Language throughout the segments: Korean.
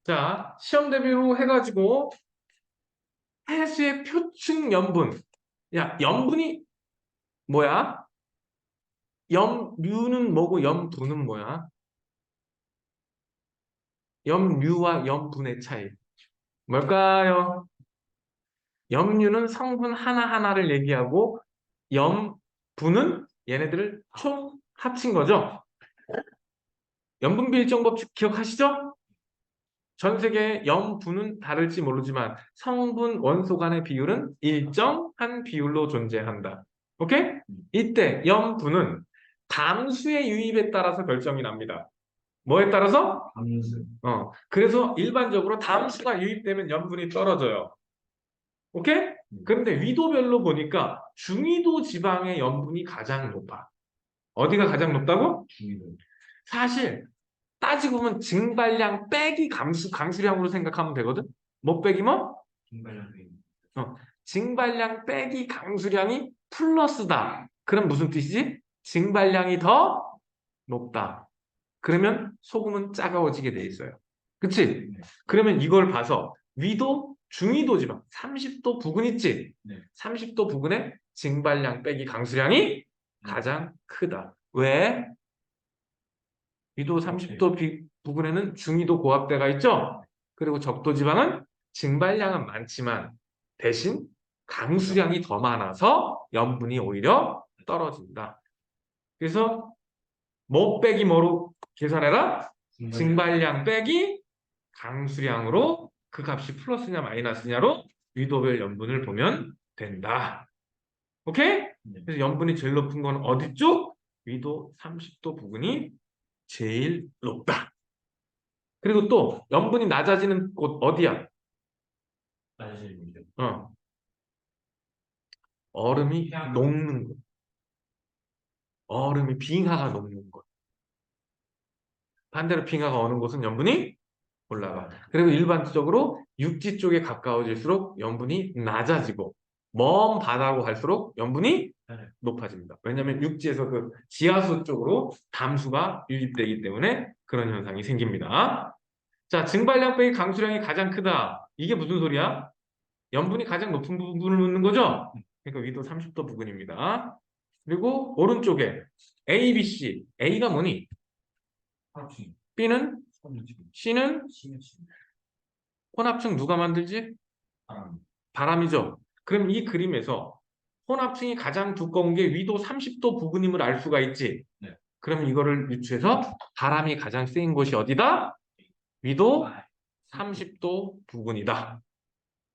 자, 시험 대비로 해가지고 해수의 표층 염분. 야, 염분이 뭐야? 염류는 뭐고 염분은 뭐야? 염류와 염분의 차이. 뭘까요? 염류는 성분 하나하나를 얘기하고 염분은 얘네들을 총 합친 거죠. 염분 비율정 법칙 기억하시죠? 전 세계 염분은 다를지 모르지만 성분 원소 간의 비율은 일정한 비율로 존재한다. 오케이? 이때 염분은 담수의 유입에 따라서 결정이 납니다. 뭐에 따라서? 함수. 그래서 일반적으로 담수가 유입되면 염분이 떨어져요. 오케이? 그런데 위도별로 보니까 중위도 지방의 염분이 가장 높아. 어디가 가장 높다고? 중위도. 사실 따지고 보면 증발량 빼기 강수량으로 생각하면 되거든? 뭐 빼기 뭐? 증발량 빼기. 증발량 빼기 강수량이 플러스다. 그럼 무슨 뜻이지? 증발량이 더 높다. 그러면 소금은 차가워지게 돼 있어요. 그치? 네. 그러면 이걸 봐서 위도, 중위도 지방 30도 부근 있지? 네. 30도 부근의 증발량 빼기 강수량이 가장 크다. 왜? 위도 30도 부근에는 중위도 고압대가 있죠? 그리고 적도 지방은 증발량은 많지만 대신 강수량이 더 많아서 염분이 오히려 떨어진다. 그래서 뭐 빼기 뭐로 계산해라? 증발량 빼기 강수량으로 그 값이 플러스냐 마이너스냐로 위도별 염분을 보면 된다. 오케이? 그래서 염분이 제일 높은 건 어디 쪽? 위도 30도 부근이 제일 높다. 그리고 또 염분이 낮아지는 곳 어디야? 낮아지는 곳. 어, 얼음이 녹는 곳. 얼음이 빙하가 녹는 곳. 반대로 빙하가 오는 곳은 염분이 올라가. 그리고 일반적으로 육지 쪽에 가까워질수록 염분이 낮아지고 먼 바다로 갈수록 염분이 높아집니다. 왜냐하면 육지에서 그 지하수 쪽으로 담수가 유입되기 때문에 그런 현상이 생깁니다. 자, 증발량 빼기 강수량이 가장 크다. 이게 무슨 소리야? 염분이 가장 높은 부분을 묻는 거죠? 그러니까 위도 30도 부근입니다. 그리고 오른쪽에 A, B, C. A가 뭐니? 합충. B는? 선유층. C는? 신유층. 혼합층 누가 만들지? 바람. 바람이죠. 그럼 이 그림에서 혼합층이 가장 두꺼운 게 위도 30도 부근임을 알 수가 있지. 네. 그럼 이거를 유추해서 바람이 가장 세인 곳이 어디다? 위도 30도 부근이다.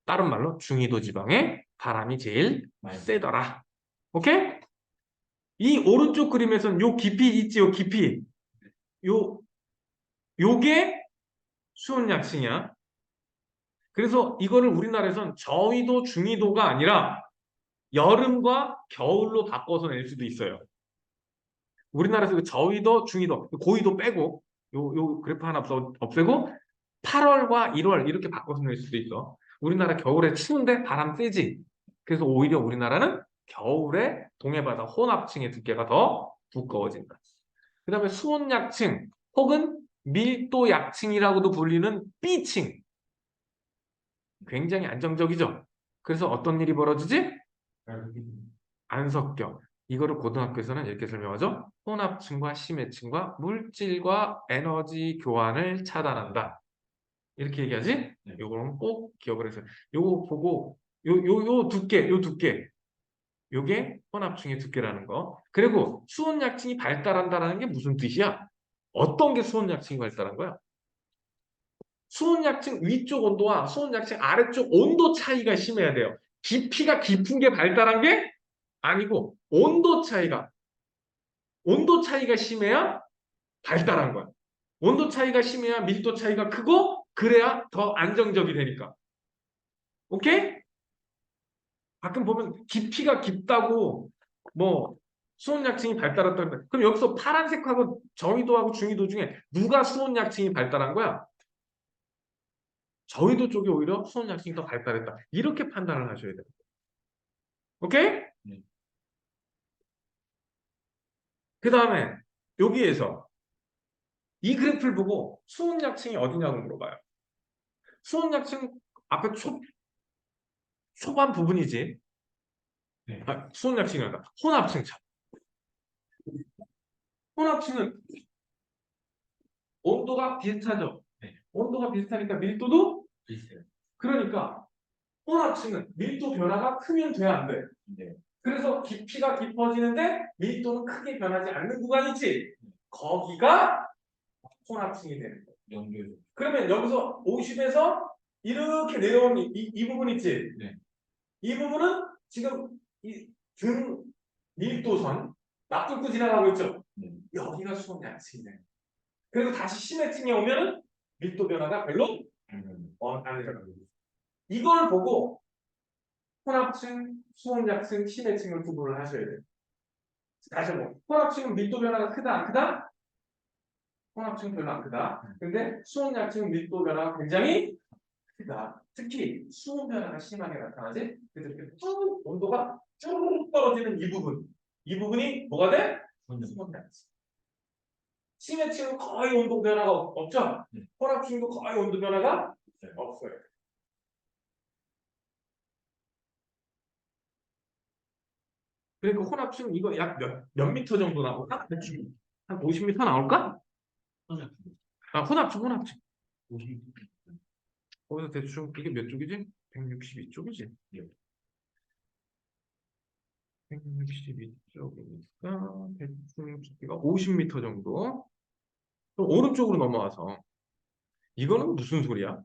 다른 말로 중위도 지방에 바람이 제일 세더라. 오케이? 이 오른쪽 그림에서는 요 깊이 있지, 요 깊이. 요게 수온약층이야. 그래서 이거를 우리나라에선 저위도, 중위도가 아니라 여름과 겨울로 바꿔서 낼 수도 있어요. 우리나라에서 그 저위도, 중위도, 고위도 빼고 요 그래프 하나 없애고 8월과 1월 이렇게 바꿔서 낼 수도 있어. 우리나라 겨울에 추운데 바람 세지. 그래서 오히려 우리나라는 겨울에 동해바다 혼합층의 두께가 더 두꺼워진다. 그 다음에 수온약층 혹은 밀도약층이라고도 불리는 B층. 굉장히 안정적이죠. 그래서 어떤 일이 벌어지지? 안 섞여. 이거를 고등학교에서는 이렇게 설명하죠. 혼합층과 심해층과 물질과 에너지 교환을 차단한다. 이렇게 얘기하지? 네. 요거는 꼭 기억을 해서 요거 보고 요 두께 요게 혼합층의 두께라는 거. 그리고 수온약층이 발달한다는 게 무슨 뜻이야? 어떤 게 수온약층이 발달한 거야? 수온약층 위쪽 온도와 수온약층 아래쪽 온도 차이가 심해야 돼요. 깊이가 깊은 게 발달한 게 아니고 온도 차이가 심해야 발달한 거야. 온도 차이가 심해야 밀도 차이가 크고 그래야 더 안정적이 되니까. 오케이? 가끔 보면 깊이가 깊다고 뭐 수온약층이 발달했다. 그럼 여기서 파란색하고 저위도하고 중위도 중에 누가 수온약층이 발달한 거야? 저희도 쪽이 오히려 수온약층이 더 발달했다. 이렇게 판단을 하셔야 돼요. 오케이? 네. 그 다음에 여기에서 이 그래프를 보고 수온약층이 어디냐고 물어봐요. 수온약층 앞에 초반 부분이지. 네. 수온약층이 아니라 혼합층 차. 혼합층은 온도가 비슷하죠. 네. 온도가 비슷하니까 밀도도 비슷해요. 그러니까 혼합층은 밀도 변화가 크면 돼야 안 돼. 네. 그래서 깊이가 깊어지는데 밀도는 크게 변하지 않는 구간이지. 거기가 혼합층이 되는 거야. 연결. 그러면 여기서 50에서 이렇게 내려오는 이 부분 있지? 네. 이 부분은 지금 이 등 밀도선 납뚫고 지나가고 있죠? 네. 여기가 수온 약층이네. 그리고 다시 심해층에 오면은 밀도 변화가 별로 안 일어나요. 이걸 보고 혼합층, 수온 약층, 심해층을 구분을 하셔야 돼요. 다시 한번 혼합층은 밀도 변화가 크다 안 크다? 혼합층 별로 안 크다. 근데 수온 약층은 밀도 변화가 굉장히 크다. 특히 수온 변화가 심하게 나타나지. 그래서 이렇게 쭉 온도가 쭉 떨어지는 이 부분. 이 부분이 뭐가 돼? 수온 약층. 심해층은 거의 온도 변화가 없죠. 혼합층도 거의 온도 변화가 없어요. 그러니까 혼합층 이거 약 몇 미터 정도 나올까? 대충 한 50미터 나올까? 혼합층. 50. 거기서 대충 이게 몇 쪽이지? 162쪽이지? 162쪽이니까 대충 두께가 50미터 정도. 그럼 오른쪽으로 넘어와서 이거는 무슨 소리야?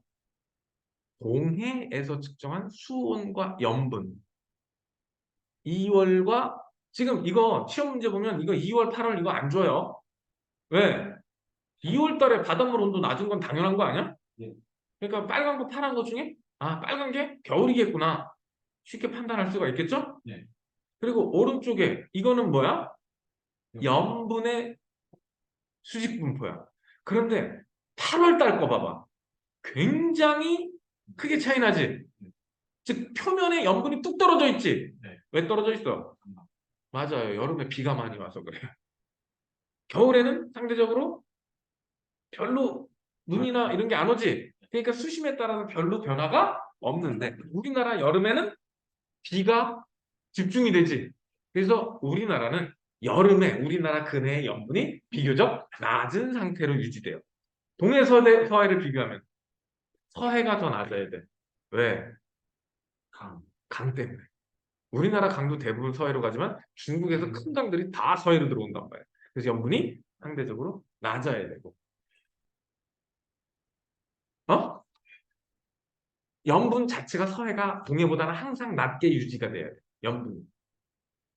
동해에서 측정한 수온과 염분 2월과 지금 이거 시험 문제 보면 이거 2월, 8월 이거 안 줘요. 왜? 2월 달에 바닷물 온도 낮은 건 당연한 거 아니야? 네. 그러니까 빨간 거, 파란 거 중에 빨간 게 겨울이겠구나. 쉽게 판단할 수가 있겠죠? 네. 그리고 오른쪽에 이거는 뭐야? 염분의 수직 분포야. 그런데 8월 달 거 봐봐. 굉장히 크게 차이 나지? 즉 표면에 염분이 뚝 떨어져 있지? 네. 왜 떨어져 있어? 맞아요. 여름에 비가 많이 와서 그래. 겨울에는 상대적으로 별로 눈이나 이런 게 안 오지. 그러니까 수심에 따라서 별로 변화가 없는데 우리나라 여름에는 비가 집중이 되지. 그래서 우리나라는 여름에 우리나라 근해의 염분이 비교적 낮은 상태로 유지돼요. 동해 서해를 비교하면 서해가 더 낮아야 돼. 왜? 강 때문에. 우리나라 강도 대부분 서해로 가지만 중국에서 큰 강들이 다 서해로 들어온단 말이야. 그래서 염분이 상대적으로 낮아야 되고. 염분 자체가 서해가 동해보다는 항상 낮게 유지가 돼야 돼. 염분이.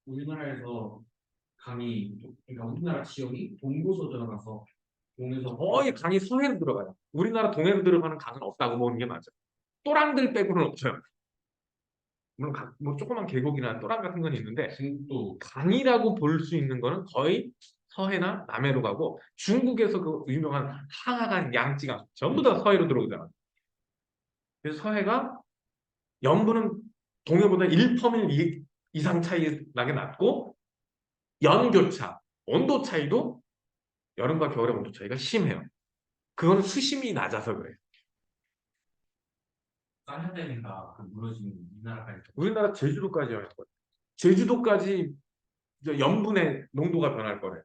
우리나라에서 강이, 그러니까 우리나라 지역이 동부서 들어가서 동에서 거의 강이 서해로 들어가요. 우리나라 동해로 들어가는 강은 없다고 보는 게 맞아. 또랑들 빼고는 없어요. 물론 뭐 조그만 계곡이나 또랑 같은 건 있는데 중도. 강이라고 볼 수 있는 거는 거의 서해나 남해로 가고 중국에서 그 유명한 항하강, 양쯔강 전부 다 서해로 들어오잖아. 그래서 서해가 염분은 동해보다 1퍼밀 이상 차이 나게 낮고 연교차, 온도 차이도 여름과 겨울의 온도 차이가 심해요. 그거는 수심이 낮아서 그래요. 싼 데니까 그 무너지는 이 나라까지. 우리나라 제주도까지 할 거예요. 제주도까지 이제 염분의 농도가 변할 거래.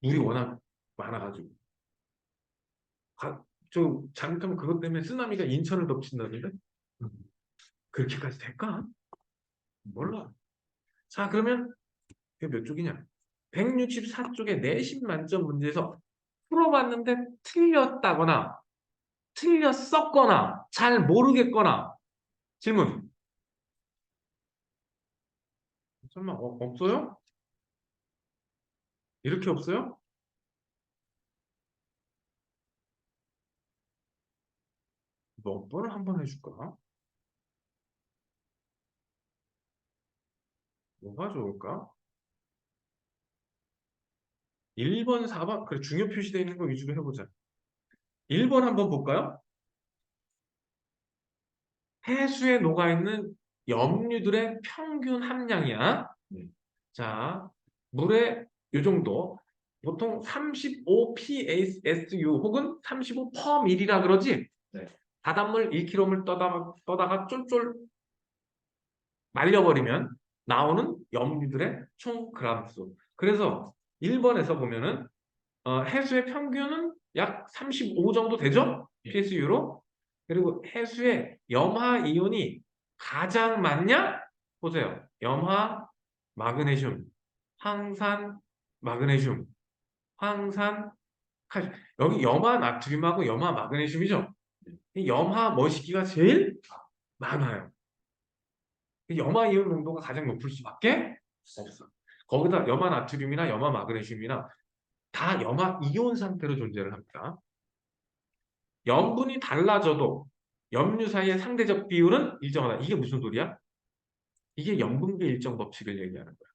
물이 워낙 많아가지고. 잘못하면 그것 때문에 쓰나미가 인천을 덮친다는데? 그렇게까지 될까? 몰라. 자, 그러면 이게 몇 쪽이냐? 164쪽의 내신 만점 문제에서 풀어봤는데 틀렸다거나 틀렸었거나 잘 모르겠거나 질문. 설마 없어요? 이렇게 없어요? 몇 번을 한번 해줄까? 뭐가 좋을까? 1번, 4번, 그래, 중요 표시되어 있는 거 위주로 해보자. 1번 한번 볼까요? 해수에 녹아있는 염류들의 평균 함량이야. 자, 물에 이 정도. 보통 35 PSU 혹은 35 per 밀이라 그러지? 네. 바닷물 1kg를 떠다가 쫄쫄 말려버리면 나오는 염류들의 총 그람수. 그래서 1번에서 보면은 해수의 평균은 약 35 정도 되죠? 예. PSU로. 그리고 해수의 염화 이온이 가장 많냐? 보세요. 염화, 마그네슘, 황산, 마그네슘, 황산, 칼슘. 여기 염화 나트륨하고 염화 마그네슘이죠? 이 염화 머시기가 제일 많아요. 이 염화 이온 농도가 가장 높을 수밖에 없어. 거기다 염화 나트륨이나 염화 마그네슘이나 다 염화 이온 상태로 존재를 합니다. 염분이 달라져도 염류 사이의 상대적 비율은 일정하다. 이게 무슨 소리야? 이게 염분계 일정 법칙을 얘기하는 거야.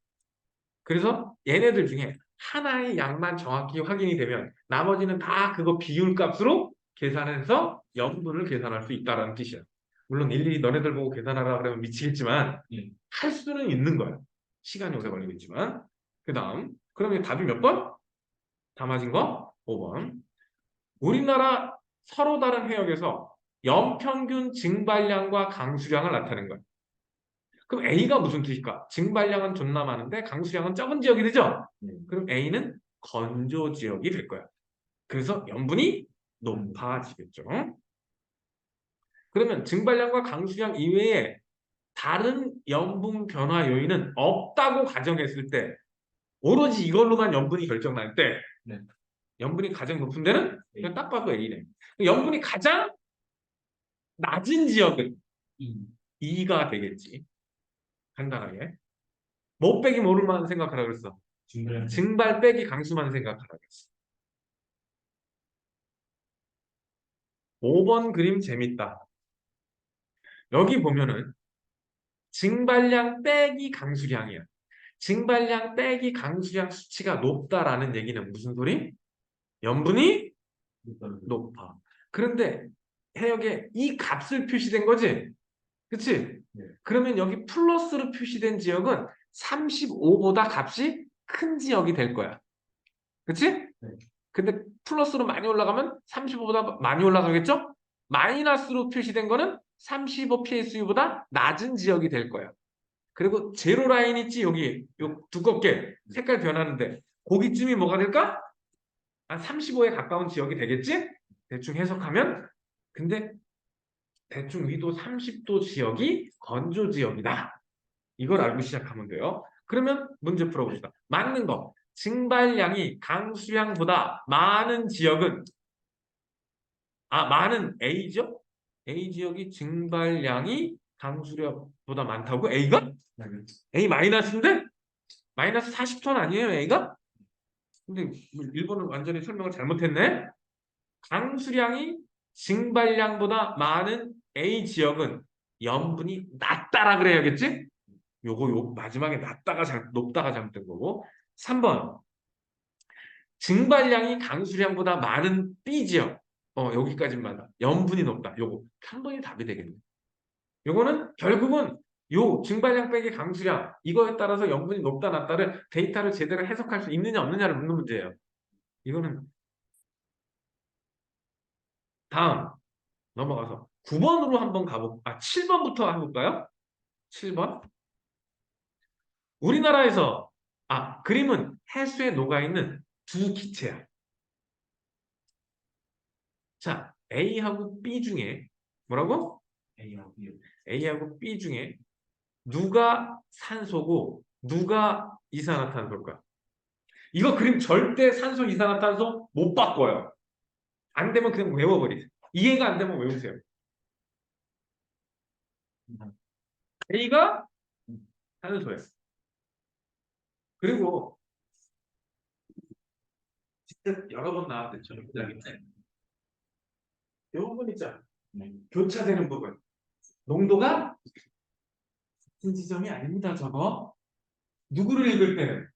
그래서 얘네들 중에 하나의 양만 정확히 확인이 되면 나머지는 다 그거 비율 값으로 계산해서 염분을 계산할 수 있다는 뜻이야. 물론 일일이 너네들 보고 계산하라 그러면 미치겠지만 예. 할 수는 있는 거야. 시간이 오래 걸리겠지만. 그 다음 그러면 답이 몇 번? 다 맞은 거? 5번. 우리나라 서로 다른 해역에서 연평균 증발량과 강수량을 나타낸 거야. 그럼 A가 무슨 뜻일까? 증발량은 존나 많은데 강수량은 적은 지역이 되죠? 그럼 A는 건조 지역이 될 거야. 그래서 염분이 높아지겠죠. 그러면 증발량과 강수량 이외에 다른 염분 변화 요인은 없다고 가정했을 때 오로지 이걸로만 염분이 결정날 때 네. 염분이 가장 높은 데는 그냥 딱 봐도 A네. 염분이 가장 낮은 지역은 이. 2가 되겠지. 간단하게. 못 빼기 모를만 생각하라 그랬어. 증발. 증발 빼기 강수만 생각하라 그랬어. 5번 그림 재밌다. 여기 보면은 증발량 빼기 강수량이야. 증발량 빼기 강수량 수치가 높다라는 얘기는 무슨 소리? 염분이 높아. 그런데 해역에 이 값을 표시된 거지? 그치? 네. 그러면 여기 플러스로 표시된 지역은 35보다 값이 큰 지역이 될 거야. 그치? 네. 근데 플러스로 많이 올라가면 35보다 많이 올라가겠죠? 마이너스로 표시된 거는 35 PSU보다 낮은 지역이 될 거야. 그리고 제로 라인 있지? 여기 요 두껍게 색깔 변하는데 거기쯤이 뭐가 될까? 한 35에 가까운 지역이 되겠지? 대충 해석하면 근데 대충 위도 30도 지역이 건조 지역이다. 이걸 알고 시작하면 돼요. 그러면 문제 풀어봅시다. 맞는 거. 증발량이 강수량보다 많은 지역은 많은 A죠? A 지역이 증발량이 강수량보다 많다고? A가? A 마이너스인데? 마이너스 40톤 아니에요, A가? 근데 일본은 완전히 설명을 잘못했네? 강수량이 증발량보다 많은 A 지역은 염분이 낮다라 그래야겠지? 요거 마지막에 높다가 잘못된 거고. 3번. 증발량이 강수량보다 많은 B 지역. 여기까지만. 염분이 높다. 요거 3번이 답이 되겠네. 요거는 결국은 요 증발량 빼기 강수량 이거에 따라서 염분이 높다 낮다를 데이터를 제대로 해석할 수 있느냐 없느냐를 묻는 문제예요. 이거는 다음 넘어가서 9번으로 한번 7번부터 해볼까요? 7번. 우리나라에서 그림은 해수에 녹아있는 두 기체야. 자, A하고 B 중에 뭐라고? A하고 B. A하고 B 중에 누가 산소고 누가 이산화탄소일까? 이거 그림 절대 산소 이산화탄소 못 바꿔요. 안 되면 그냥 외워버리세요. 이해가 안 되면 외우세요. A가 산소예요. 그리고 진짜 여러 번 나왔댔죠. 이 부분 있잖아. 교차되는 부분. 농도가 같은 지점이 아닙니다. 저거. 누구를 읽을 때는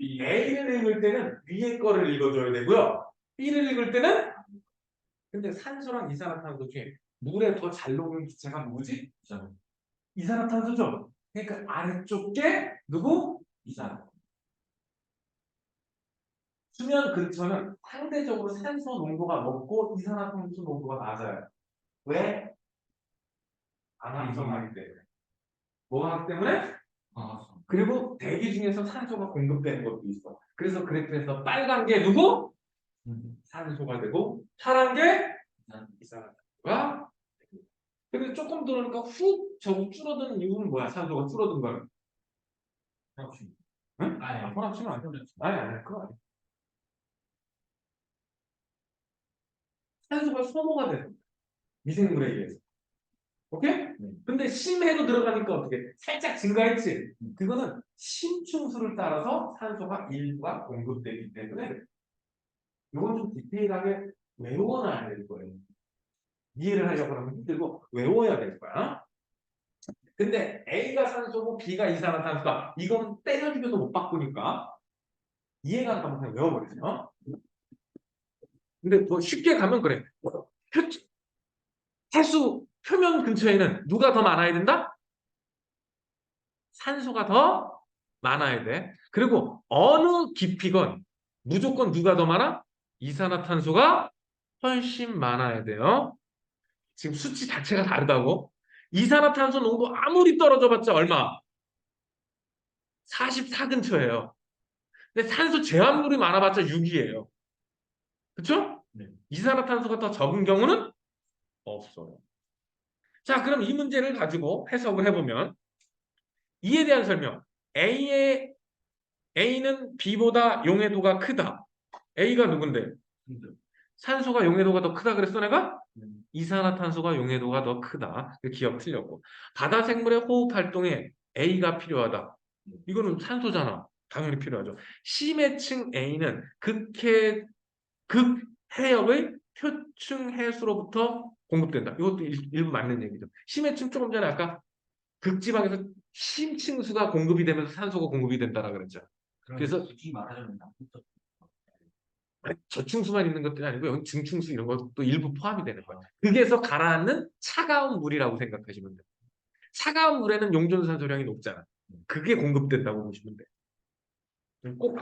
A를 읽을 때는 위에 거를 읽어줘야 되고요. B를 읽을 때는 근데 산소랑 이산화탄소 중에 물에 더 잘 녹는 기체가 누구지? 이산화탄소죠. 그러니까 아래쪽 게 누구? 이산화탄소. 수면 근처는 상대적으로 산소 농도가 높고 이산화탄소 농도가 낮아요. 왜? 광합성하기 때문에. 뭐 하기 때문에? 광합성. 그리고 대기 중에서 산소가 공급되는 것도 있어. 그래서 그래프에서 빨간 게 누구? 산소가 되고 파란 게 이산화탄소가. 근데 조금 들어오니까 훅 저거 줄어드는 이유는 뭐야? 산소가 줄어든 거는? 광합성. 응? 아니, 혼합치는 아니야. 아니, 그거 아니야. 산소가 소모가 되는 거야. 미생물에 의해서. 오케이? 근데 심해로 들어가니까 어떻게? 살짝 증가했지? 그거는 심층수를 따라서 산소가 일부가 공급되기 때문에 이건 좀 디테일하게 외워놔야 될 거예요. 이해를 하려고 하면 힘들고 외워야 될 거야. 근데 A가 산소고 B가 이산화탄소다. 이건 때려주면서 못 바꾸니까 이해가 안 가면 그냥 외워버리세요. 근데 뭐 쉽게 가면 그래. 해수 표면 근처에는 누가 더 많아야 된다? 산소가 더 많아야 돼. 그리고 어느 깊이건 무조건 누가 더 많아? 이산화탄소가 훨씬 많아야 돼요. 지금 수치 자체가 다르다고? 이산화탄소 농도 아무리 떨어져봤자 얼마? 44 근처예요. 근데 산소 제한물이 많아봤자 6이에요. 그쵸? 네. 이산화탄소가 더 적은 경우는 없어요. 자, 그럼 이 문제를 가지고 해석을 해보면 이에 대한 설명. A는 B보다 용해도가 크다. A가 누군데? 산소가 용해도가 더 크다 그랬어 내가? 이산화탄소가 용해도가 더 크다. 기억 틀렸고. 바다 생물의 호흡 활동에 A가 필요하다. 이거는 산소잖아. 당연히 필요하죠. 심해층 A는 극해역의 표층 해수로부터 공급된다. 이것도 일부 맞는 얘기죠. 심해층 조금 전에 아까 극지방에서 심층수가 공급이 되면서 산소가 공급이 된다라 그랬죠. 그래서 굳이 말하자면 저층수만 있는 것들이 아니고 여기 중층수 이런 것도 일부 포함이 되는 거예요. 거기에서 가라앉는 차가운 물이라고 생각하시면 돼요. 차가운 물에는 용존산소량이 높잖아. 그게 공급된다고 보시면 돼요. 꼭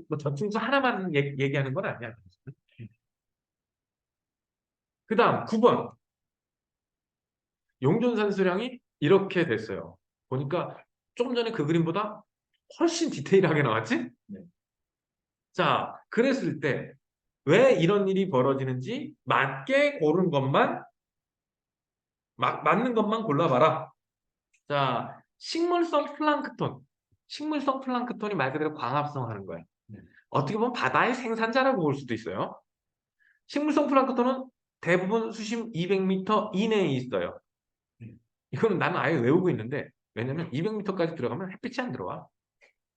뭐 저층수 하나만 얘기하는 건 아니야. 그 다음 9번 용존산소량이 이렇게 됐어요. 보니까 조금 전에 그 그림보다 훨씬 디테일하게 나왔지? 네. 자, 그랬을 때 왜 이런 일이 벌어지는지 맞게 고른 것만 맞는 것만 골라봐라. 자, 식물성 플랑크톤. 식물성 플랑크톤이 말 그대로 광합성하는 거야. 네. 어떻게 보면 바다의 생산자라고 볼 수도 있어요. 식물성 플랑크톤은 대부분 수심 200m 이내에 있어요. 이거는 나는 아예 외우고 있는데 왜냐면 200m까지 들어가면 햇빛이 안 들어와.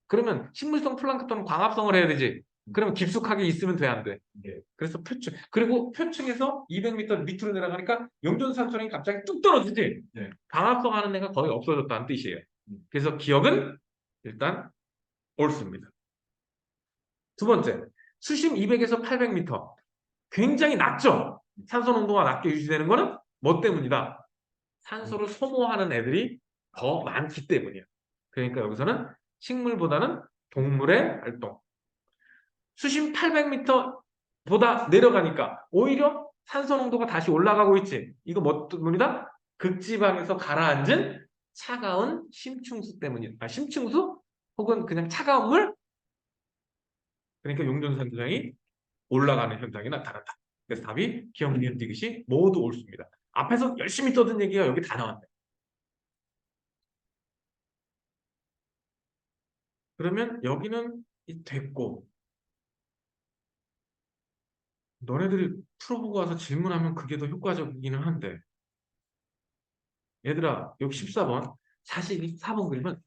그러면 식물성 플랑크톤은 광합성을 해야 되지. 그러면 깊숙하게 있으면 돼, 안 돼? 네. 그래서 표층. 그리고 표층에서 200m 밑으로 내려가니까 용존산소량이 갑자기 뚝 떨어지지. 네. 광합성하는 애가 거의 없어졌다는 뜻이에요. 그래서 기억은 일단 옳습니다. 두 번째, 수심 200에서 800m. 굉장히 낮죠? 산소 농도가 낮게 유지되는 거는 뭐 때문이다? 산소를 소모하는 애들이 더 많기 때문이야. 그러니까 여기서는 식물보다는 동물의 활동. 수심 800m보다 내려가니까 오히려 산소 농도가 다시 올라가고 있지. 이거 뭐 때문이다? 극지방에서 가라앉은 차가운 심층수 때문이다. 심층수 혹은 그냥 차가운 물? 그러니까 용존산소량이 올라가는 현상이 나타난다. 그래서 답이 기억, 니은, 디귿이 모두 옳습니다. 앞에서 열심히 떠든 얘기가 여기 다 나왔네. 그러면 여기는 됐고 너네들이 풀어보고 와서 질문하면 그게 더 효과적이기는 한데 얘들아 여기 14번 사실 이 4번 그림은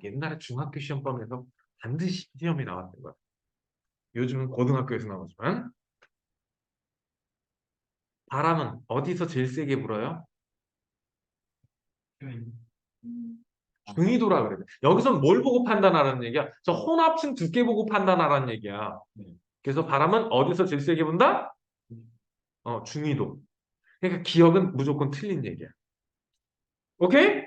옛날에 중학교 시험범에서 반드시 시험에 나왔던 거야. 요즘은 고등학교에서 나오지만 바람은 어디서 제일 세게 불어요? 중위도라 그래. 여기선 뭘 보고 판단하라는 얘기야? 저 혼합층 두께 보고 판단하라는 얘기야. 그래서 바람은 어디서 제일 세게 분다? 중위도. 그러니까 기억은 무조건 틀린 얘기야. 오케이?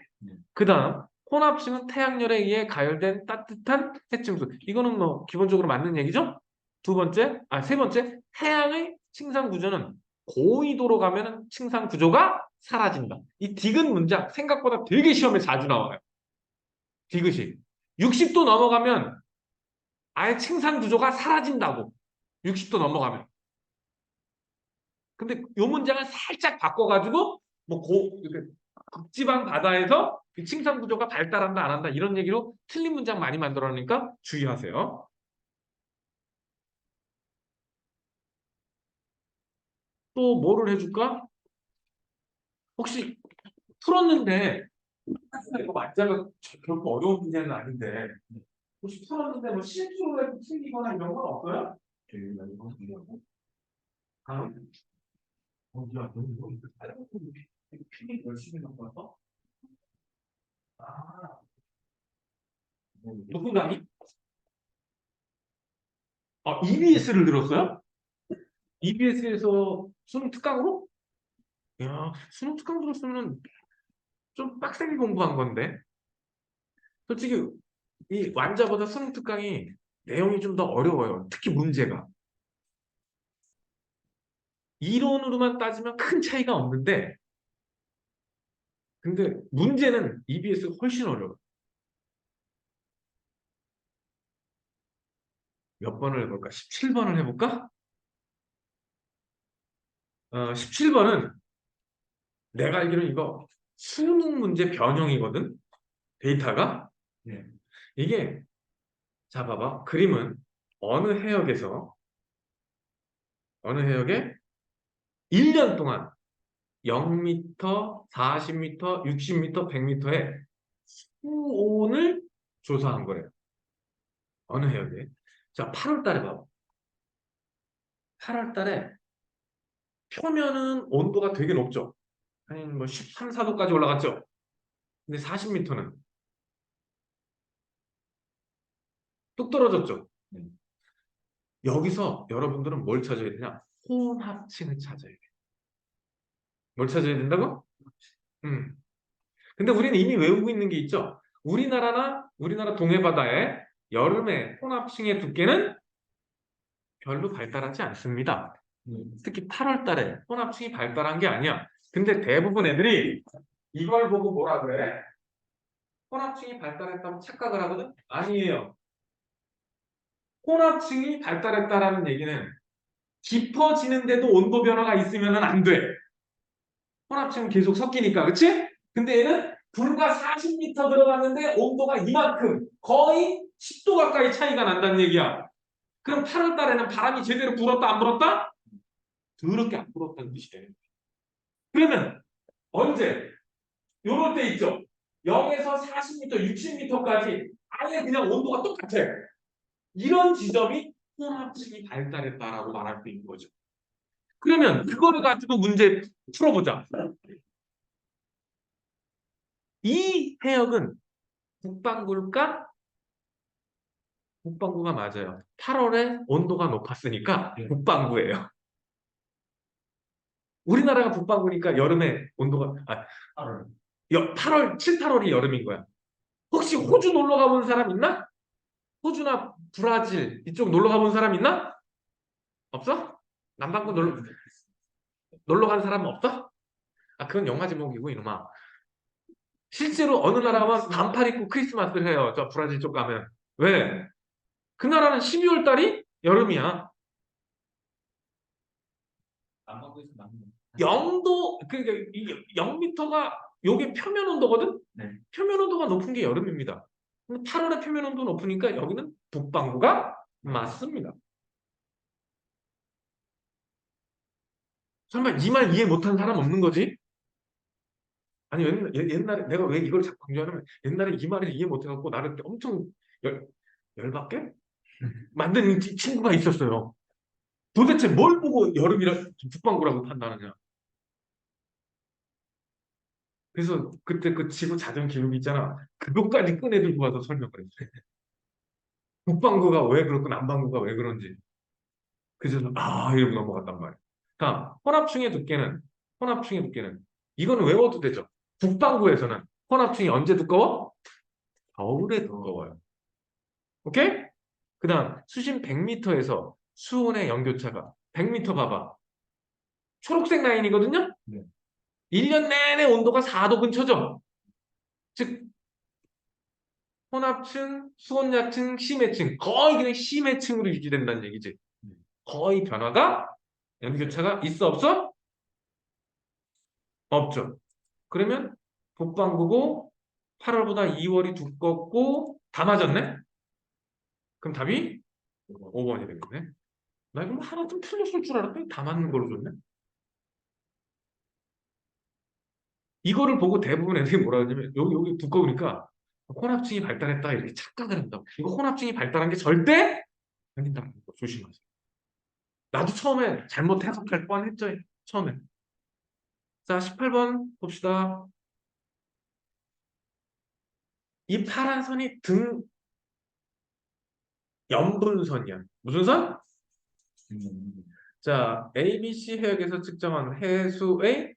그 다음 혼합층은 태양열에 의해 가열된 따뜻한 해층수. 이거는 뭐 기본적으로 맞는 얘기죠? 세 번째, 태양의 층상 구조는 고緯도로 가면은 층상 구조가 사라진다. 이 디귿 문장 생각보다 되게 시험에 자주 나와요. 디귿이 60도 넘어가면 아예 층상 구조가 사라진다고. 60도 넘어가면. 근데 이 문장을 살짝 바꿔가지고 이렇게 극지방 바다에서 그 층상 구조가 발달한다 안 한다 이런 얘기로 틀린 문장 많이 만들어내니까 주의하세요. 또 뭐를 해줄까? 혹시 풀었는데 이거 맞자가 결코 어려운 문제는 아닌데 혹시 풀었는데 뭐 실수로 해서 틀리거나 이런 건 없어요? 아, 야, 너 이거 필기 열심히 한 거야? 아, 높은 강의? EBS를 들었어요? EBS에서 수능 특강으로? 야, 수능 특강 들었으면 좀 빡세게 공부한 건데. 솔직히 이 완자보다 수능 특강이 내용이 좀 더 어려워요. 특히 문제가. 이론으로만 따지면 큰 차이가 없는데, 근데 문제는 EBS가 훨씬 어려워요. 몇 번을 해볼까? 17번을 해볼까? 17번은 내가 알기로는 이거 수능 문제 변형이거든? 데이터가? 네. 이게, 자, 봐봐. 그림은 어느 해역에서, 어느 해역에 1년 동안 0m, 40m, 60m, 100m의 수온을 조사한 거예요. 어느 해역에. 자, 8월 달에 봐봐. 8월 달에 표면은 온도가 되게 높죠. 한 뭐 13, 4도까지 올라갔죠. 근데 40m는 뚝 떨어졌죠. 여기서 여러분들은 뭘 찾아야 되냐? 혼합층을 찾아야 돼. 뭘 찾아야 된다고? 음. 근데 우리는 이미 외우고 있는 게 있죠. 우리나라 동해바다의 여름의 혼합층의 두께는 별로 발달하지 않습니다. 특히 8월 달에 혼합층이 발달한 게 아니야. 근데 대부분 애들이 이걸 보고 뭐라 그래? 혼합층이 발달했다고 착각을 하거든? 아니에요. 혼합층이 발달했다라는 얘기는 깊어지는데도 온도 변화가 있으면 안 돼. 혼합층은 계속 섞이니까, 그치? 근데 얘는 불과 40m 들어갔는데 온도가 이만큼, 거의 10도 가까이 차이가 난다는 얘기야. 그럼 8월 달에는 바람이 제대로 불었다, 안 불었다? 더럽게 안 불었다는 뜻이래. 그러면 언제? 요럴 때 있죠. 0에서 40m, 60m까지 아예 그냥 온도가 똑같아. 이런 지점이 혼합층이 발달했다라고 말할 수 있는 거죠. 그러면 그거를 가지고 문제 풀어보자. 이 해역은 북반구일까? 북반구가 맞아요. 8월에 온도가 높았으니까 북반구예요. 우리나라가 북반구니까 여름에 온도가 8월, 7, 8월이 여름인 거야. 혹시 호주 놀러 가본 사람 있나? 호주나 브라질 이쪽 놀러 가본 사람 있나? 없어? 남반구 놀러 간 사람 없어? 그건 영화 제목이고 이놈아. 실제로 어느 나라 가면 반팔 입고 크리스마스를 해요. 저 브라질 쪽 가면. 왜? 그 나라는 12월 달이 여름이야. 남한국에서 남는. 0도, 그러니까 이게 0m가 요게 표면 온도거든? 네. 표면 온도가 높은 게 여름입니다. 근데 8월에 표면 온도 높으니까 여기는 북반구가 맞습니다. 설마 이 말 이해 못한 사람 없는 거지? 아니 옛날에 내가 왜 이걸 자꾸 강조하냐면 옛날에 이 말을 이해 못해갖고 나를 엄청 열받게 만든 친구가 있었어요. 도대체 뭘 보고 여름이라 북반구라고 판단하냐? 그래서 그때 그 지구 자전 기록 있잖아. 그것까지 꺼내 들고 와서 설명을 했어요. 북반구가 왜 그렇고 남반구가 왜 그런지. 그래서 이러고 넘어갔단 말이야. 다음 혼합층의 두께는 이거는 외워도 되죠. 북반구에서는 혼합층이 언제 두꺼워? 겨울에 두꺼워요. 오케이? 그 다음 수심 100m에서 수온의 연교차가 100m 봐봐. 초록색 라인이거든요. 네. 1년 내내 온도가 4도 근처죠. 즉 혼합층, 수온약층, 심해층 거의 그냥 심해층으로 유지된다는 얘기지. 거의 변화가 연교차가 있어 없어? 없죠. 그러면 북반구고 8월보다 2월이 두껍고 다 맞았네? 그럼 답이 5번이 되겠네. 나 이거 뭐 하나 좀 틀렸을 줄 알았더니 다 맞는 걸로 줬네. 이거를 보고 대부분 애들이 뭐라 하냐면 여기 두꺼우니까 혼합층이 발달했다 이렇게 착각을 한다고. 이거 혼합층이 발달한 게 절대 아닌다는 거 조심하세요. 나도 처음에 잘못 해석할 뻔했죠. 처음에. 자, 18번 봅시다. 이 파란 선이 등 염분선이야. 무슨 선? 자, ABC 해역에서 측정한 해수의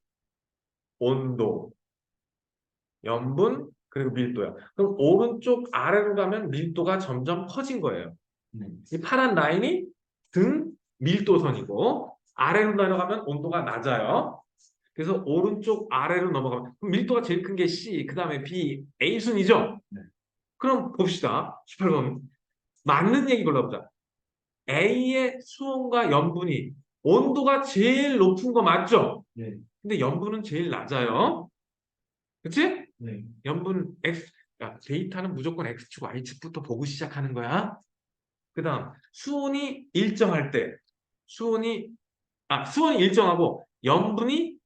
온도, 염분, 그리고 밀도야. 그럼 오른쪽 아래로 가면 밀도가 점점 커진 거예요. 이 파란 라인이 등 밀도선이고 아래로 내려가면 온도가 낮아요. 그래서 오른쪽 아래로 넘어가면 그럼 밀도가 제일 큰 게 C, 그 다음에 B, A순이죠? 네. 그럼 봅시다. 18번. 맞는 얘기 골라보자. A의 수온과 염분이 온도가 제일 높은 거 맞죠? 네. 근데 염분은 제일 낮아요. 그치? 네. 염분 X, 야, 데이터는 무조건 X축, Y축부터 보고 시작하는 거야. 그 다음, 수온이 일정할 때, 수온이 일정하고 염분이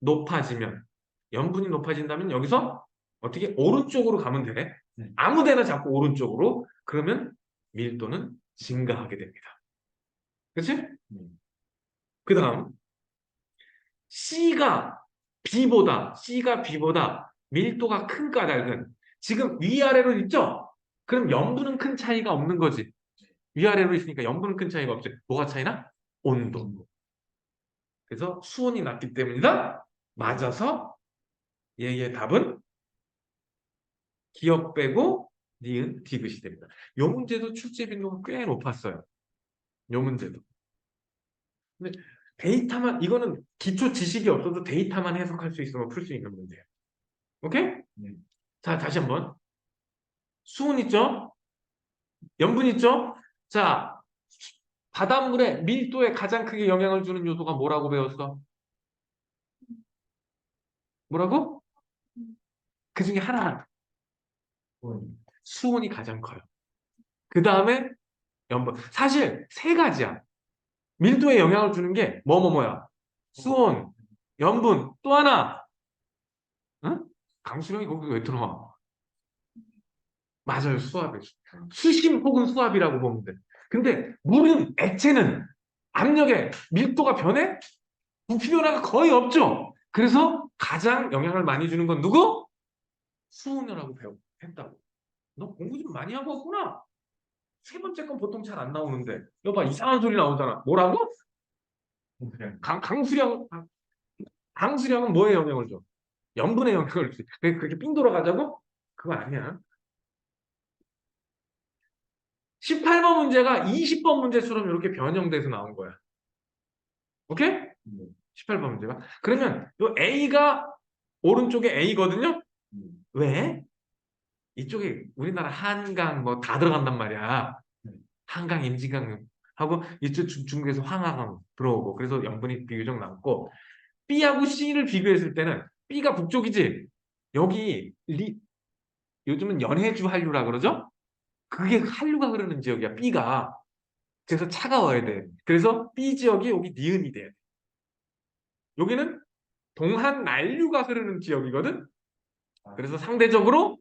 높아지면, 염분이 높아진다면 여기서 어떻게 오른쪽으로 가면 돼. 네. 아무 데나 자꾸 오른쪽으로. 그러면 밀도는 증가하게 됩니다. 그치? 그 다음, C가 B보다 밀도가 큰 까닭은 지금 위아래로 있죠? 그럼 염분은 큰 차이가 없는 거지. 위아래로 있으니까 염분은 큰 차이가 없지. 뭐가 차이나? 온도. 그래서 수온이 낮기 때문이다. 맞아서 얘의 답은 기억 빼고 니은 디귿이 됩니다. 요 문제도 출제 빈도가 꽤 높았어요. 요 문제도. 근데 데이터만 이거는 기초 지식이 없어도 데이터만 해석할 수 있으면 풀 수 있는 문제예요. 오케이? 네. 자, 다시 한번. 수온 있죠? 염분 있죠? 자, 바닷물의 밀도에 가장 크게 영향을 주는 요소가 뭐라고 배웠어? 뭐라고? 그 중에 하나. 수온이 가장 커요. 그 다음에 염분. 사실 세 가지야. 밀도에 영향을 주는 게 뭐야? 수온, 염분, 또 하나. 응? 강수령이 거기 왜 들어와? 맞아요, 수압이에요. 수심 혹은 수압이라고 보면 돼. 근데 물은 액체는 압력에 밀도가 변해? 부피 변화가 거의 없죠. 그래서 가장 영향을 많이 주는 건 누구? 수온이라고 했다고. 너 공부 좀 많이 하고 왔구나. 세 번째 건 보통 잘 안 나오는데. 여봐, 이상한 소리 나오잖아. 뭐라고? 강수량, 강수량은 뭐에 영향을 줘? 염분에 영향을 줘. 그렇게 삥 돌아가자고? 그거 아니야. 18번 문제가 20번 문제처럼 이렇게 변형돼서 나온 거야. 오케이? 18번 문제가. 그러면 요 A가 오른쪽에 A거든요? 왜? 이쪽에 우리나라 한강 뭐 다 들어간단 말이야. 한강, 임진강 하고 이쪽 중국에서 황하강 들어오고 그래서 염분이 비교적 남고 B하고 C를 비교했을 때는 B가 북쪽이지. 여기 요즘은 연해주 한류라 그러죠? 그게 한류가 흐르는 지역이야. B가. 그래서 차가워야 돼. 그래서 B 지역이 여기 니은이 돼. 여기는 동한 난류가 흐르는 지역이거든. 그래서 상대적으로